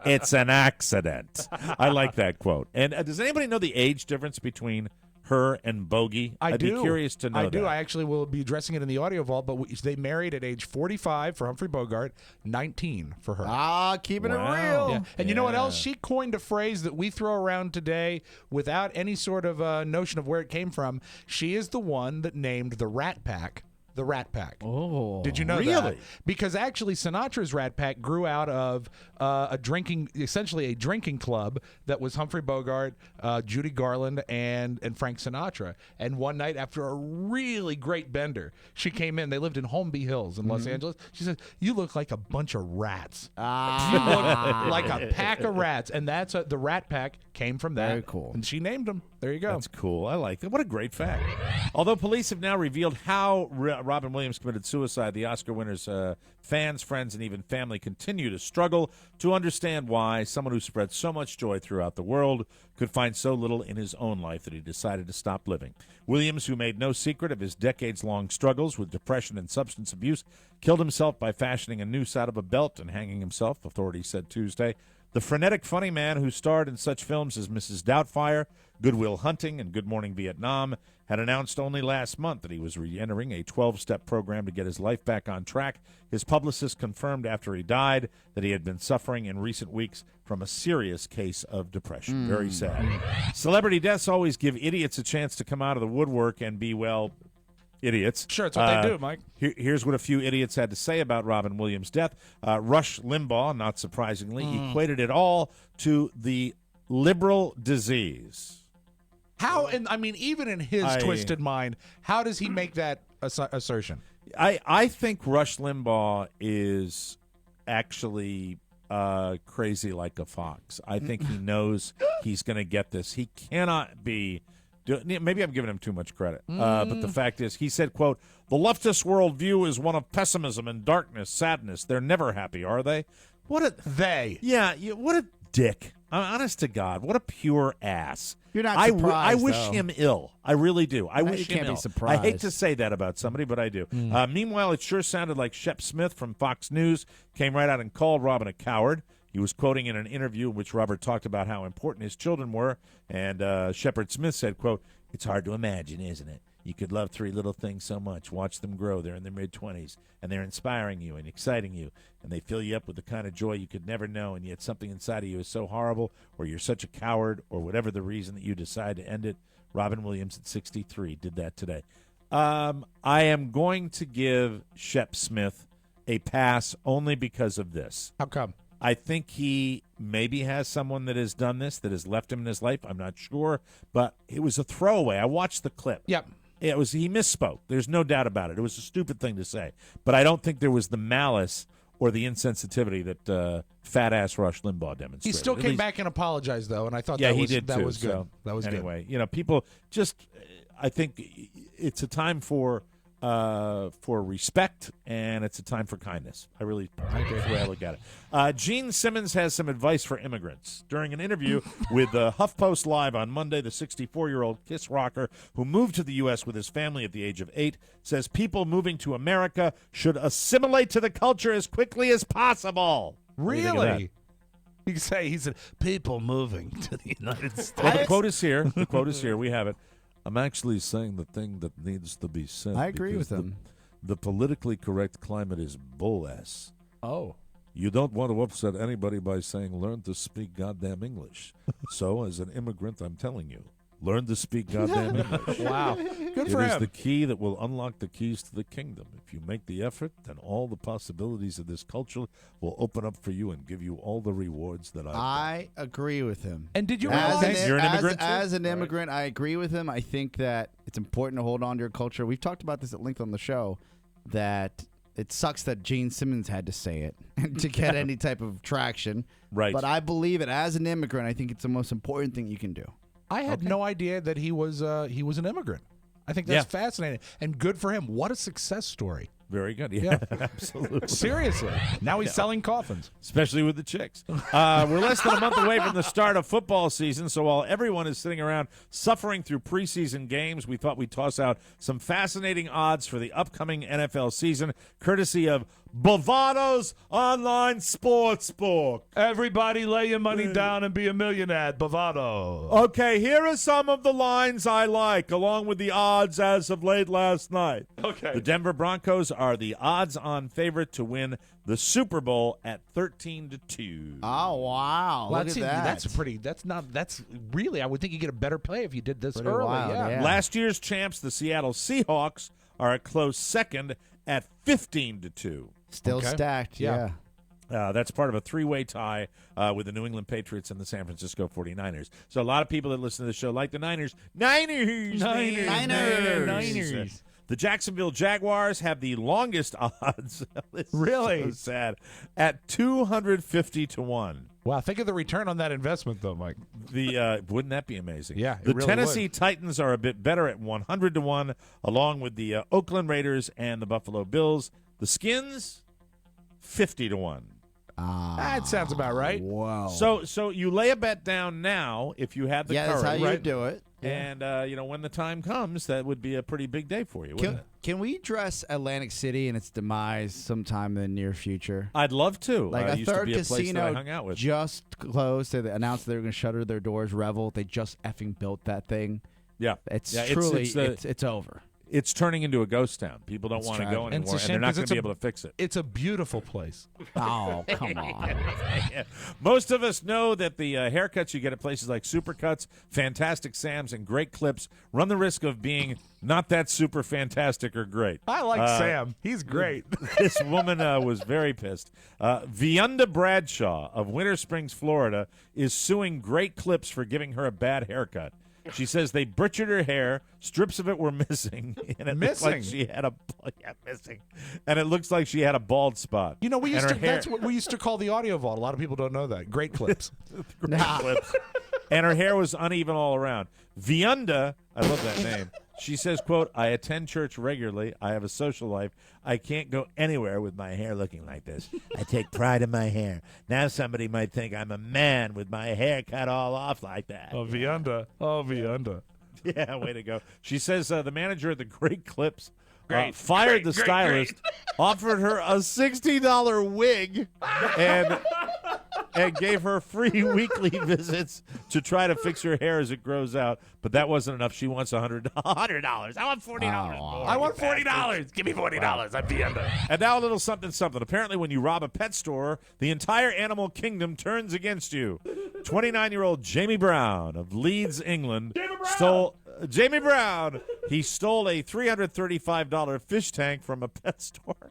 It's an accident. I like that quote. And does anybody know the age difference between her and Bogey? I'd be curious to know I do. that. I actually will be addressing it in the audio vault, but they married at age 45 for Humphrey Bogart, 19 for her. Keeping it real. Yeah. And you know what else? She coined a phrase that we throw around today without any sort of notion of where it came from. She is the one that named the Rat Pack the Rat Pack. Oh, did you know really? that? Because actually Sinatra's Rat Pack grew out of essentially a drinking club that was Humphrey Bogart, Judy Garland, and Frank Sinatra. And one night after a really great bender, she came in. They lived in Holmby Hills in Los Angeles. She said, "You look like a bunch of rats. You look like a pack of rats." And that's the Rat Pack came from that. Very cool. And she named them. There you go. That's cool. I like that. What a great fact. Although police have now revealed how Robin Williams committed suicide, the Oscar winner's fans, friends, and even family continue to struggle to understand why someone who spread so much joy throughout the world could find so little in his own life that he decided to stop living. Williams, who made no secret of his decades-long struggles with depression and substance abuse, killed himself by fashioning a noose out of a belt and hanging himself, authorities said Tuesday. The frenetic funny man who starred in such films as Mrs. Doubtfire, Good Will Hunting, and Good Morning Vietnam had announced only last month that he was re-entering a 12-step program to get his life back on track. His publicist confirmed after he died that he had been suffering in recent weeks from a serious case of depression. Very sad. Celebrity deaths always give idiots a chance to come out of the woodwork and be, well, idiots. Sure, it's what they do, Mike. Here's what a few idiots had to say about Robin Williams' death. Rush Limbaugh, not surprisingly, equated it all to the liberal disease. How, and I mean, even in his twisted mind, how does he make that assertion? I think Rush Limbaugh is actually crazy like a fox. I think he knows he's going to get this. He cannot be. Maybe I'm giving him too much credit. But the fact is, he said, quote, "The leftist worldview is one of pessimism and darkness, sadness. They're never happy, are they?" What a they? Yeah, what a dick. Honest to God, what a pure ass. You're not surprised, I wish though. him ill. I really do. I wish you him can't be ill. surprised. I hate to say that about somebody, but I do. Meanwhile, it sure sounded like Shep Smith from Fox News came right out and called Robin a coward. He was quoting in an interview in which Robert talked about how important his children were, and Shepard Smith said, quote, "It's hard to imagine, isn't it? You could love three little things so much, watch them grow. They're in their mid-20s, and they're inspiring you and exciting you, and they fill you up with the kind of joy you could never know, and yet something inside of you is so horrible, or you're such a coward, or whatever the reason that you decide to end it." Robin Williams at 63 did that today. I am going to give Shep Smith a pass only because of this. How come? I think he maybe has someone that has done this, that has left him in his life. I'm not sure, but it was a throwaway. I watched the clip. Yep. He misspoke. There's no doubt about it. It was a stupid thing to say, but I don't think there was the malice or the insensitivity that fat ass Rush Limbaugh demonstrated. He still came back and apologized, though, and I thought he did that too, was good. So, that was anyway, people just. I think it's a time for respect, and it's a time for kindness. I agree. That's the way I look at it. Gene Simmons has some advice for immigrants. During an interview with HuffPost Live on Monday, the 64-year-old Kiss rocker who moved to the U.S. with his family at the age of 8 says people moving to America should assimilate to the culture as quickly as possible. What do you think of that? Really? You say he said people moving to the United States. Well, the quote is here. The quote is here. We have it. "I'm actually saying the thing that needs to be said." I agree with because him. The politically correct climate is bull ass. Oh. You don't want to upset anybody by saying, "Learn to speak goddamn English." So, as an immigrant, I'm telling you, learn to speak goddamn English. Wow. Good for It is him. the key that will unlock the keys to the kingdom. If you make the effort, then all the possibilities of this culture will open up for you and give you all the rewards that I agree with him. And did you As realize you're an immigrant? As an immigrant, I agree with him. I think that it's important to hold on to your culture. We've talked about this at length on the show, that it sucks that Gene Simmons had to say it to get any type of traction. Right. But I believe it. As an immigrant, I think it's the most important thing you can do. I had no idea that he was an immigrant. I think that's fascinating and good for him. What a success story. Very good. Yeah, absolutely. Seriously. Now he's selling coffins. Especially with the chicks. We're less than a month away from the start of football season, so while everyone is sitting around suffering through preseason games, we thought we'd toss out some fascinating odds for the upcoming NFL season, courtesy of Bovado's Online Sportsbook. Everybody lay your money down and be a millionaire at Bovado. Okay, here are some of the lines I like, along with the odds as of late last night. Okay. The Denver Broncos are the odds-on favorite to win the Super Bowl at 13-2. Oh, wow. Well, Look at that. That's really, I would think you get a better play if you did this Pretty early. wild, yeah. Last year's champs, the Seattle Seahawks, are a close second at 15-2. Still stacked, yeah. That's part of a three-way tie with the New England Patriots and the San Francisco 49ers. So a lot of people that listen to the show like the Niners. Niners. The Jacksonville Jaguars have the longest odds. Really? So sad. At 250-1. Wow, think of the return on that investment, though, Mike. Wouldn't that be amazing? Yeah, it the really Tennessee would. Titans are a bit better at 100-1, along with the Oakland Raiders and the Buffalo Bills. The Skins, 50-1. That sounds about right. Wow. So you lay a bet down now if you had the Yeah, courage. that's how you right? do it. And when the time comes, that would be a pretty big day for you, wouldn't it? Can we address Atlantic City and its demise sometime in the near future? I'd love to. Like a used to third be a place that I casino hung out with. just closed. They announced they were going to shutter their doors. Revel. They just effing built that thing. Yeah, It's Yeah, truly it's it's over. it's turning into a ghost town. People don't want to go anymore, and they're not going to be able to fix it. It's a beautiful place. Oh, come on. Most of us know that the haircuts you get at places like Supercuts, Fantastic Sam's, and Great Clips run the risk of being not that super fantastic or great. I like Sam. He's great. This woman was very pissed. Viunda Bradshaw of Winter Springs, Florida, is suing Great Clips for giving her a bad haircut. She says they butchered her hair. Strips of it were missing, and it looks like she had missing, and it looks like she had a bald spot. You know, that's what we used to call the audio vault. A lot of people don't know that. Great Clips. Great Clips. And her hair was uneven all around. Viunda, I love that name. She says, quote, I attend church regularly. I have a social life. I can't go anywhere with my hair looking like this. I take pride in my hair. Now somebody might think I'm a man with my hair cut all off like that. Oh, Viunda. Oh, Viunda. Yeah, way to go. She says the manager of the Great Clips fired the stylist, offered her a $60 wig, and gave her free weekly visits to try to fix her hair as it grows out. But that wasn't enough. She wants $100. I want $40 more. I want $40. Give me $40. I'm Viunda. And now a little something. Apparently, when you rob a pet store, the entire animal kingdom turns against you. 29-year-old Jamie Brown of Leeds, England, stole a $335 fish tank from a pet store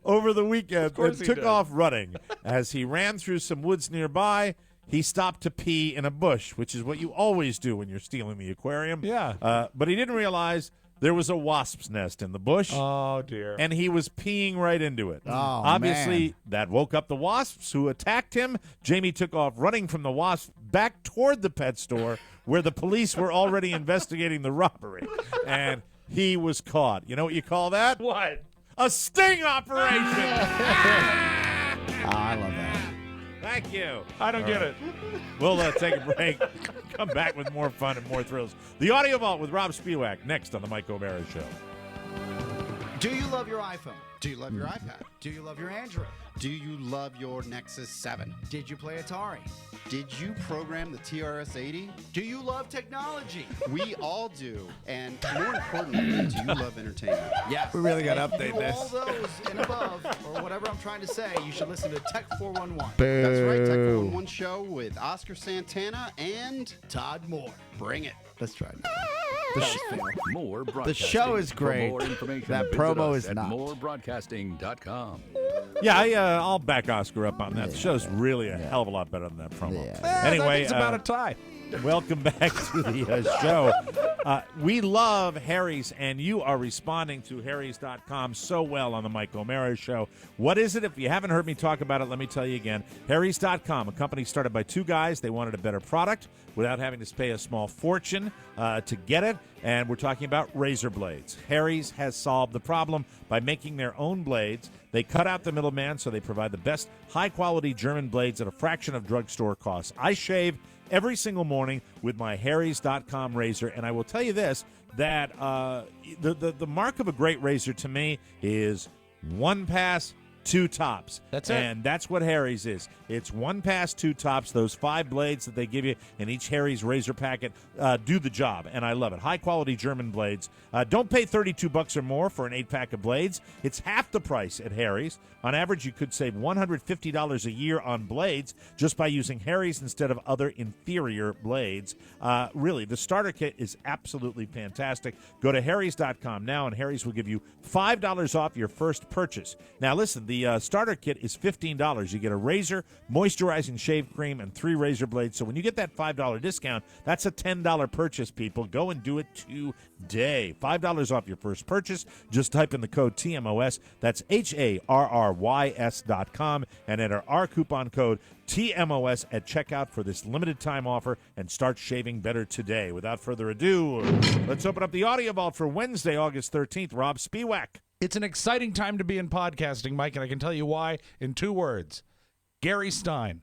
over the weekend and took off running. As he ran through some woods nearby, he stopped to pee in a bush, which is what you always do when you're stealing the aquarium. Yeah. But he didn't realize there was a wasp's nest in the bush. Oh, dear. And he was peeing right into it. Oh, Obviously, that woke up the wasps who attacked him. Jamie took off running from the wasp back toward the pet store where the police were already investigating the robbery. And he was caught. You know what you call that? What? A sting operation. I love that. Thank you. I don't get it. We'll take a break. Come back with more fun and more thrills. The Audio Vault with Rob Spiewak next on the Mike O'Mara Show. Do you love your iPhone? Do you love your iPad? Do you love your Android? Do you love your Nexus 7? Did you play Atari? Did you program the TRS-80? Do you love technology? We all do. And more importantly, do you love entertainment? Yes. We really got to update this. this. All those and above, or whatever I'm trying to say, you should listen to Tech 411. Boo. That's right, Tech 411 show with Oscar Santana and Todd Moore. Bring it. Let's try it. More The show is great. For more information, That visit promo us is at not. morebroadcasting.com. Yeah, I'll back Oscar up on that. The show's really a hell of a lot better than that promo. Anyway, it's about a tie. Welcome back to the show. We love Harry's, and you are responding to Harry's.com so well on the Mike O'Mara Show. What is it? If you haven't heard me talk about it, let me tell you again. Harry's.com, a company started by two guys. They wanted a better product without having to pay a small fortune to get it, and we're talking about razor blades. Harry's has solved the problem by making their own blades. They cut out the middleman, so they provide the best high-quality German blades at a fraction of drugstore costs. I shave every single morning with my Harry's.com razor, and I will tell you this, that the mark of a great razor to me is one pass, two tops. That's it. And that's what Harry's is. It's one pass, two tops. Those 5 blades that they give you in each Harry's razor packet do the job, and I love it. High-quality German blades. Don't pay $32 or more for an 8-pack of blades. It's half the price at Harry's. On average, you could save $150 a year on blades just by using Harry's instead of other inferior blades. Really, the starter kit is absolutely fantastic. Go to Harry's.com now, and Harry's will give you $5 off your first purchase. Now, listen, the starter kit is $15. You get a razor, moisturizing shave cream, and 3 razor blades. So when you get that $5 discount, that's a $10 purchase, people. Go and do it today. $5 off your first purchase. Just type in the code TMOS. That's HARRYS.com and enter our coupon code TMOS at checkout for this limited time offer and start shaving better today. Without further ado, let's open up the Audio Vault for Wednesday, August 13th. Rob Spiewak. It's an exciting time to be in podcasting, Mike, and I can tell you why in 2 words. Gary Stein.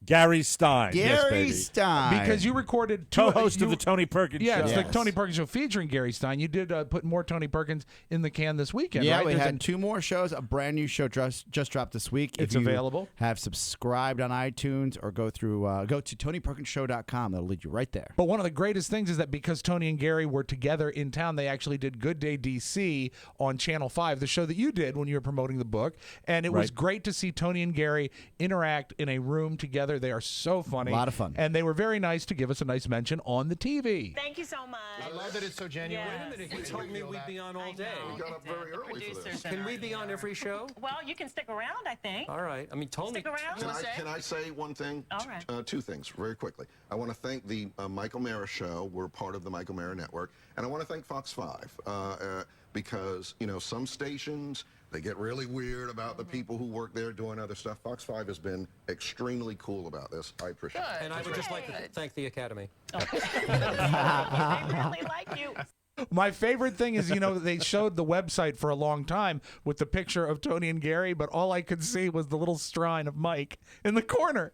Gary Stein. Gary yes, baby. Stein. Because you recorded co-host of the Tony Perkins yeah, Show. it's the Tony Perkins Show featuring Gary Stein. You did put more Tony Perkins in the can this weekend, yeah, right? we had 2 more shows. A brand new show just dropped this week. It's if you available. Have subscribed on iTunes or go to TonyPerkinsShow.com. That'll lead you right there. But one of the greatest things is that because Tony and Gary were together in town, they actually did Good Day DC on Channel 5, the show that you did when you were promoting the book. And it was great to see Tony and Gary interact in a room together. They are so funny. A lot of fun. And they were very nice to give us a nice mention on the TV. Thank you so much. I love that it's so genuine. Yes. Wait a minute, You told me we'd be on all day. We got up very early for this. Can we be on every show? Well, you can stick around, I think. All right. I mean, Tony. Stick around. Can I say one thing? All right. 2 things very quickly. I want to thank the Michael Mara Show. We're part of the Michael Mara Network. And I want to thank Fox 5 because, some stations, they get really weird about the people who work there doing other stuff. Fox 5 has been extremely cool about this. I appreciate it. And I would just like to thank the Academy. They really like you. My favorite thing is, they showed the website for a long time with the picture of Tony and Gary, but all I could see was the little shrine of Mike in the corner.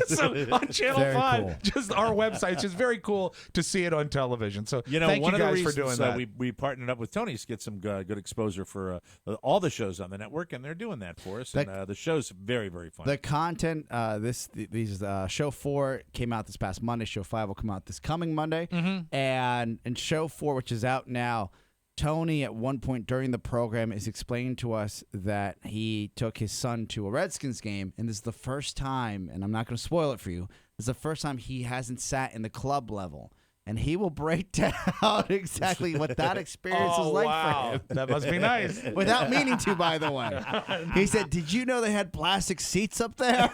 So on Channel Very 5, cool. just our website, it's just very cool to see it on television. So thank one you of the guys reasons for doing that. we partnered up with Tony's to get some good exposure for all the shows on the network, and they're doing that for us. And the show's very, very fun. The content, these show 4 came out this past Monday. Show 5 will come out this coming Monday. Mm-hmm. And in show 4, which is out now, Tony at one point during the program is explaining to us that he took his son to a Redskins game, and this is the first time, and I'm not going to spoil it for you, this is the first time he hasn't sat in the club level. And he will break down exactly what that experience was like for him. That must be nice. Without meaning to, by the way. He said, "Did you know they had plastic seats up there?"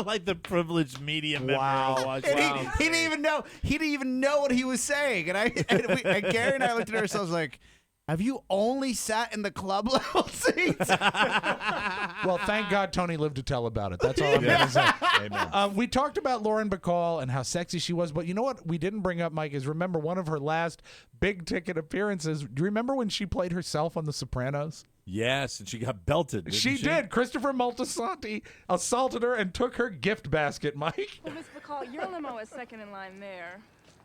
Like the privileged media member. And he didn't even know. He didn't even know what he was saying. And Gary and I looked at ourselves like, have you only sat in the club level seats? Well, thank God Tony lived to tell about it. That's all I'm going to say. Amen. We talked about Lauren Bacall and how sexy she was, but you know what we didn't bring up, Mike, is remember one of her last big-ticket appearances. Do you remember when she played herself on The Sopranos? Yes, and she got belted. Didn't She did. Christopher Moltisanti assaulted her and took her gift basket, Mike. Well, Miss McCall, your limo is second in line there.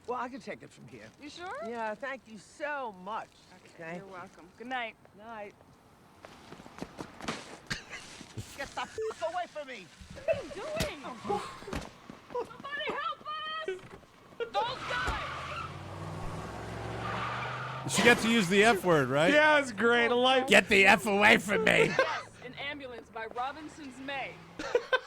Well, I can take it from here. You sure? Yeah, thank you so much. Okay. You're welcome. Good night. Night. Get the f away from me! What are you doing? Somebody help us! Don't die! She got to use the F word, right? Yeah, it's great. Get the F away from me. Yes, An Ambulance by Robinson's May.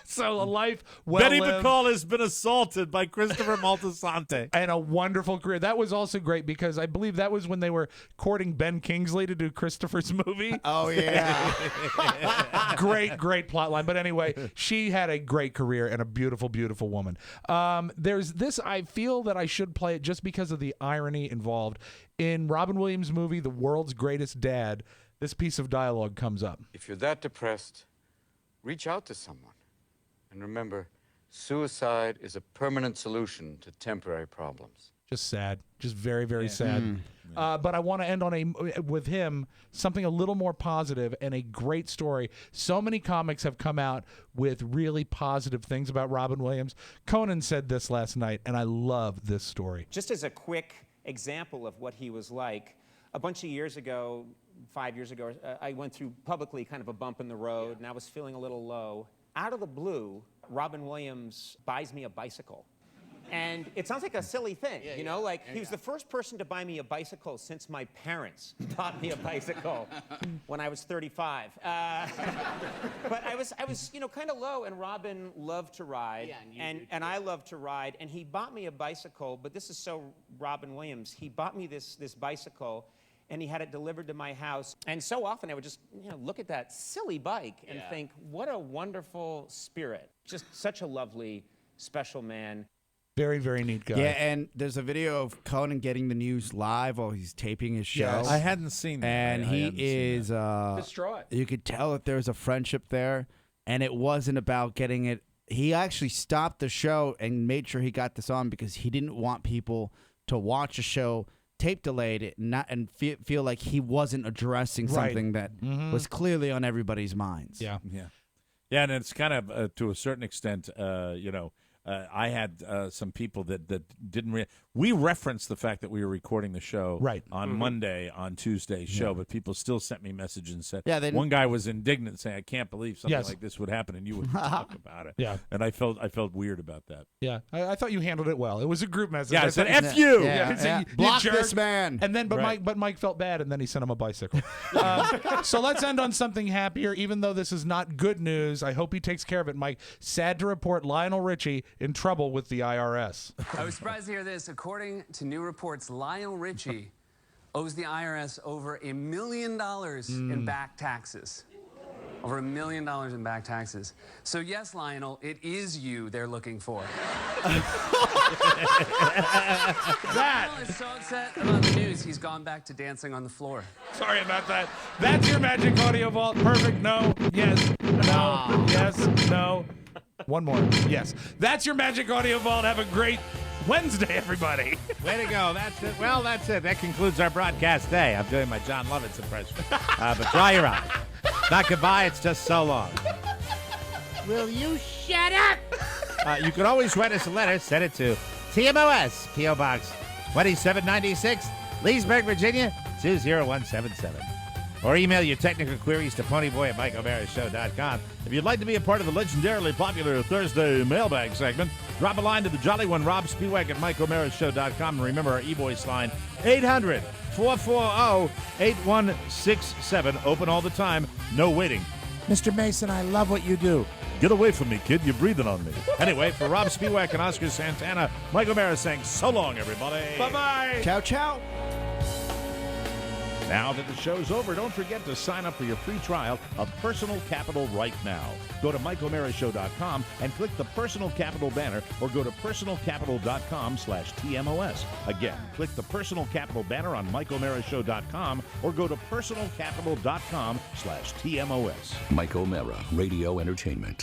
So a life well Betty lived. McCall has been assaulted by Christopher Moltisanti. And a wonderful career. That was also great because I believe that was when they were courting Ben Kingsley to do Christopher's movie. Oh, yeah. Great plot line. But anyway, she had a great career and a beautiful, beautiful woman. There's this, I feel that I should play it just because of the irony involved. In Robin Williams' movie, The World's Greatest Dad, this piece of dialogue comes up. If you're that depressed, reach out to someone. And remember, suicide is a permanent solution to temporary problems. Just sad. Just very, very sad. But I want to end on with him, something a little more positive and a great story. So many comics have come out with really positive things about Robin Williams. Conan said this last night, and I love this story. Just as a quick example of what he was like, a bunch of years ago, 5 years ago, I went through publicly kind of a bump in the road, and I was feeling a little low. Out of the blue, Robin Williams buys me a bicycle. And it sounds like a silly thing, he was the first person to buy me a bicycle since my parents bought me a bicycle when I was 35. But I was kind of low, and Robin loved to ride, and I loved to ride, and he bought me a bicycle, but this is so Robin Williams. He bought me this bicycle, and he had it delivered to my house. And so often I would just, look at that silly bike and think, what a wonderful spirit. Just such a lovely, special man. Very, very neat guy. Yeah, and there's a video of Conan getting the news live while he's taping his show. Yes. I hadn't seen that. And he is distraught. You could tell that there's a friendship there, and it wasn't about getting it. He actually stopped the show and made sure he got this on because he didn't want people to watch a show tape delayed it and feel like he wasn't addressing something that was clearly on everybody's minds. Yeah. Yeah, and it's kind of to a certain extent, I had some people that didn't. We referenced the fact that we were recording the show on Monday on Tuesday's show, but people still sent me messages and said, one guy was indignant, saying, "I can't believe something like this would happen, and you wouldn't talk about it." Yeah, and I felt weird about that. Yeah, I thought you handled it well. It was a group message. Yeah, I said, "F you." Yeah. Block this man. And then, but Mike felt bad, and then he sent him a bicycle. So let's end on something happier. Even though this is not good news, I hope he takes care of it, Mike. Sad to report, Lionel Richie in trouble with the IRS. I was surprised to hear this. According to new reports, Lionel Richie owes the IRS over $1 million in back taxes. Over $1 million in back taxes. So yes, Lionel, it is you they're looking for. Lionel is so upset about the news, he's gone back to dancing on the floor. Sorry about that. That's your magic audio vault. Perfect. No. Yes. No. Yes. No. One more. Yes. That's your magic audio vault. Have a great Wednesday, everybody. Way to go. That's it. Well, that's it. That concludes our broadcast day. I'm doing my John Lovitz impression. But dry your eyes. Not goodbye. It's just so long. Will you shut up? You can always write us a letter. Send it to TMOS, P.O. Box 2796, Leesburg, Virginia, 20177. Or email your technical queries to ponyboy@MikeO'MaraShow.com. If you'd like to be a part of the legendarily popular Thursday mailbag segment, drop a line to the Jolly One, Rob Spiewak at MikeO'MaraShow.com. And remember our e-voice line, 800-440-8167. Open all the time. No waiting. Mr. Mason, I love what you do. Get away from me, kid. You're breathing on me. Anyway, for Rob Spiewak and Oscar Santana, Mike O'Mara saying so long, everybody. Bye-bye. Ciao, ciao. Now that the show's over, don't forget to sign up for your free trial of Personal Capital right now. Go to MikeO'MaraShow.com and click the Personal Capital banner, or go to personalcapital.com/TMOS. Again, click the Personal Capital banner on MikeO'MaraShow.com, or go to personalcapital.com/TMOS. Mike O'Mara, Radio Entertainment.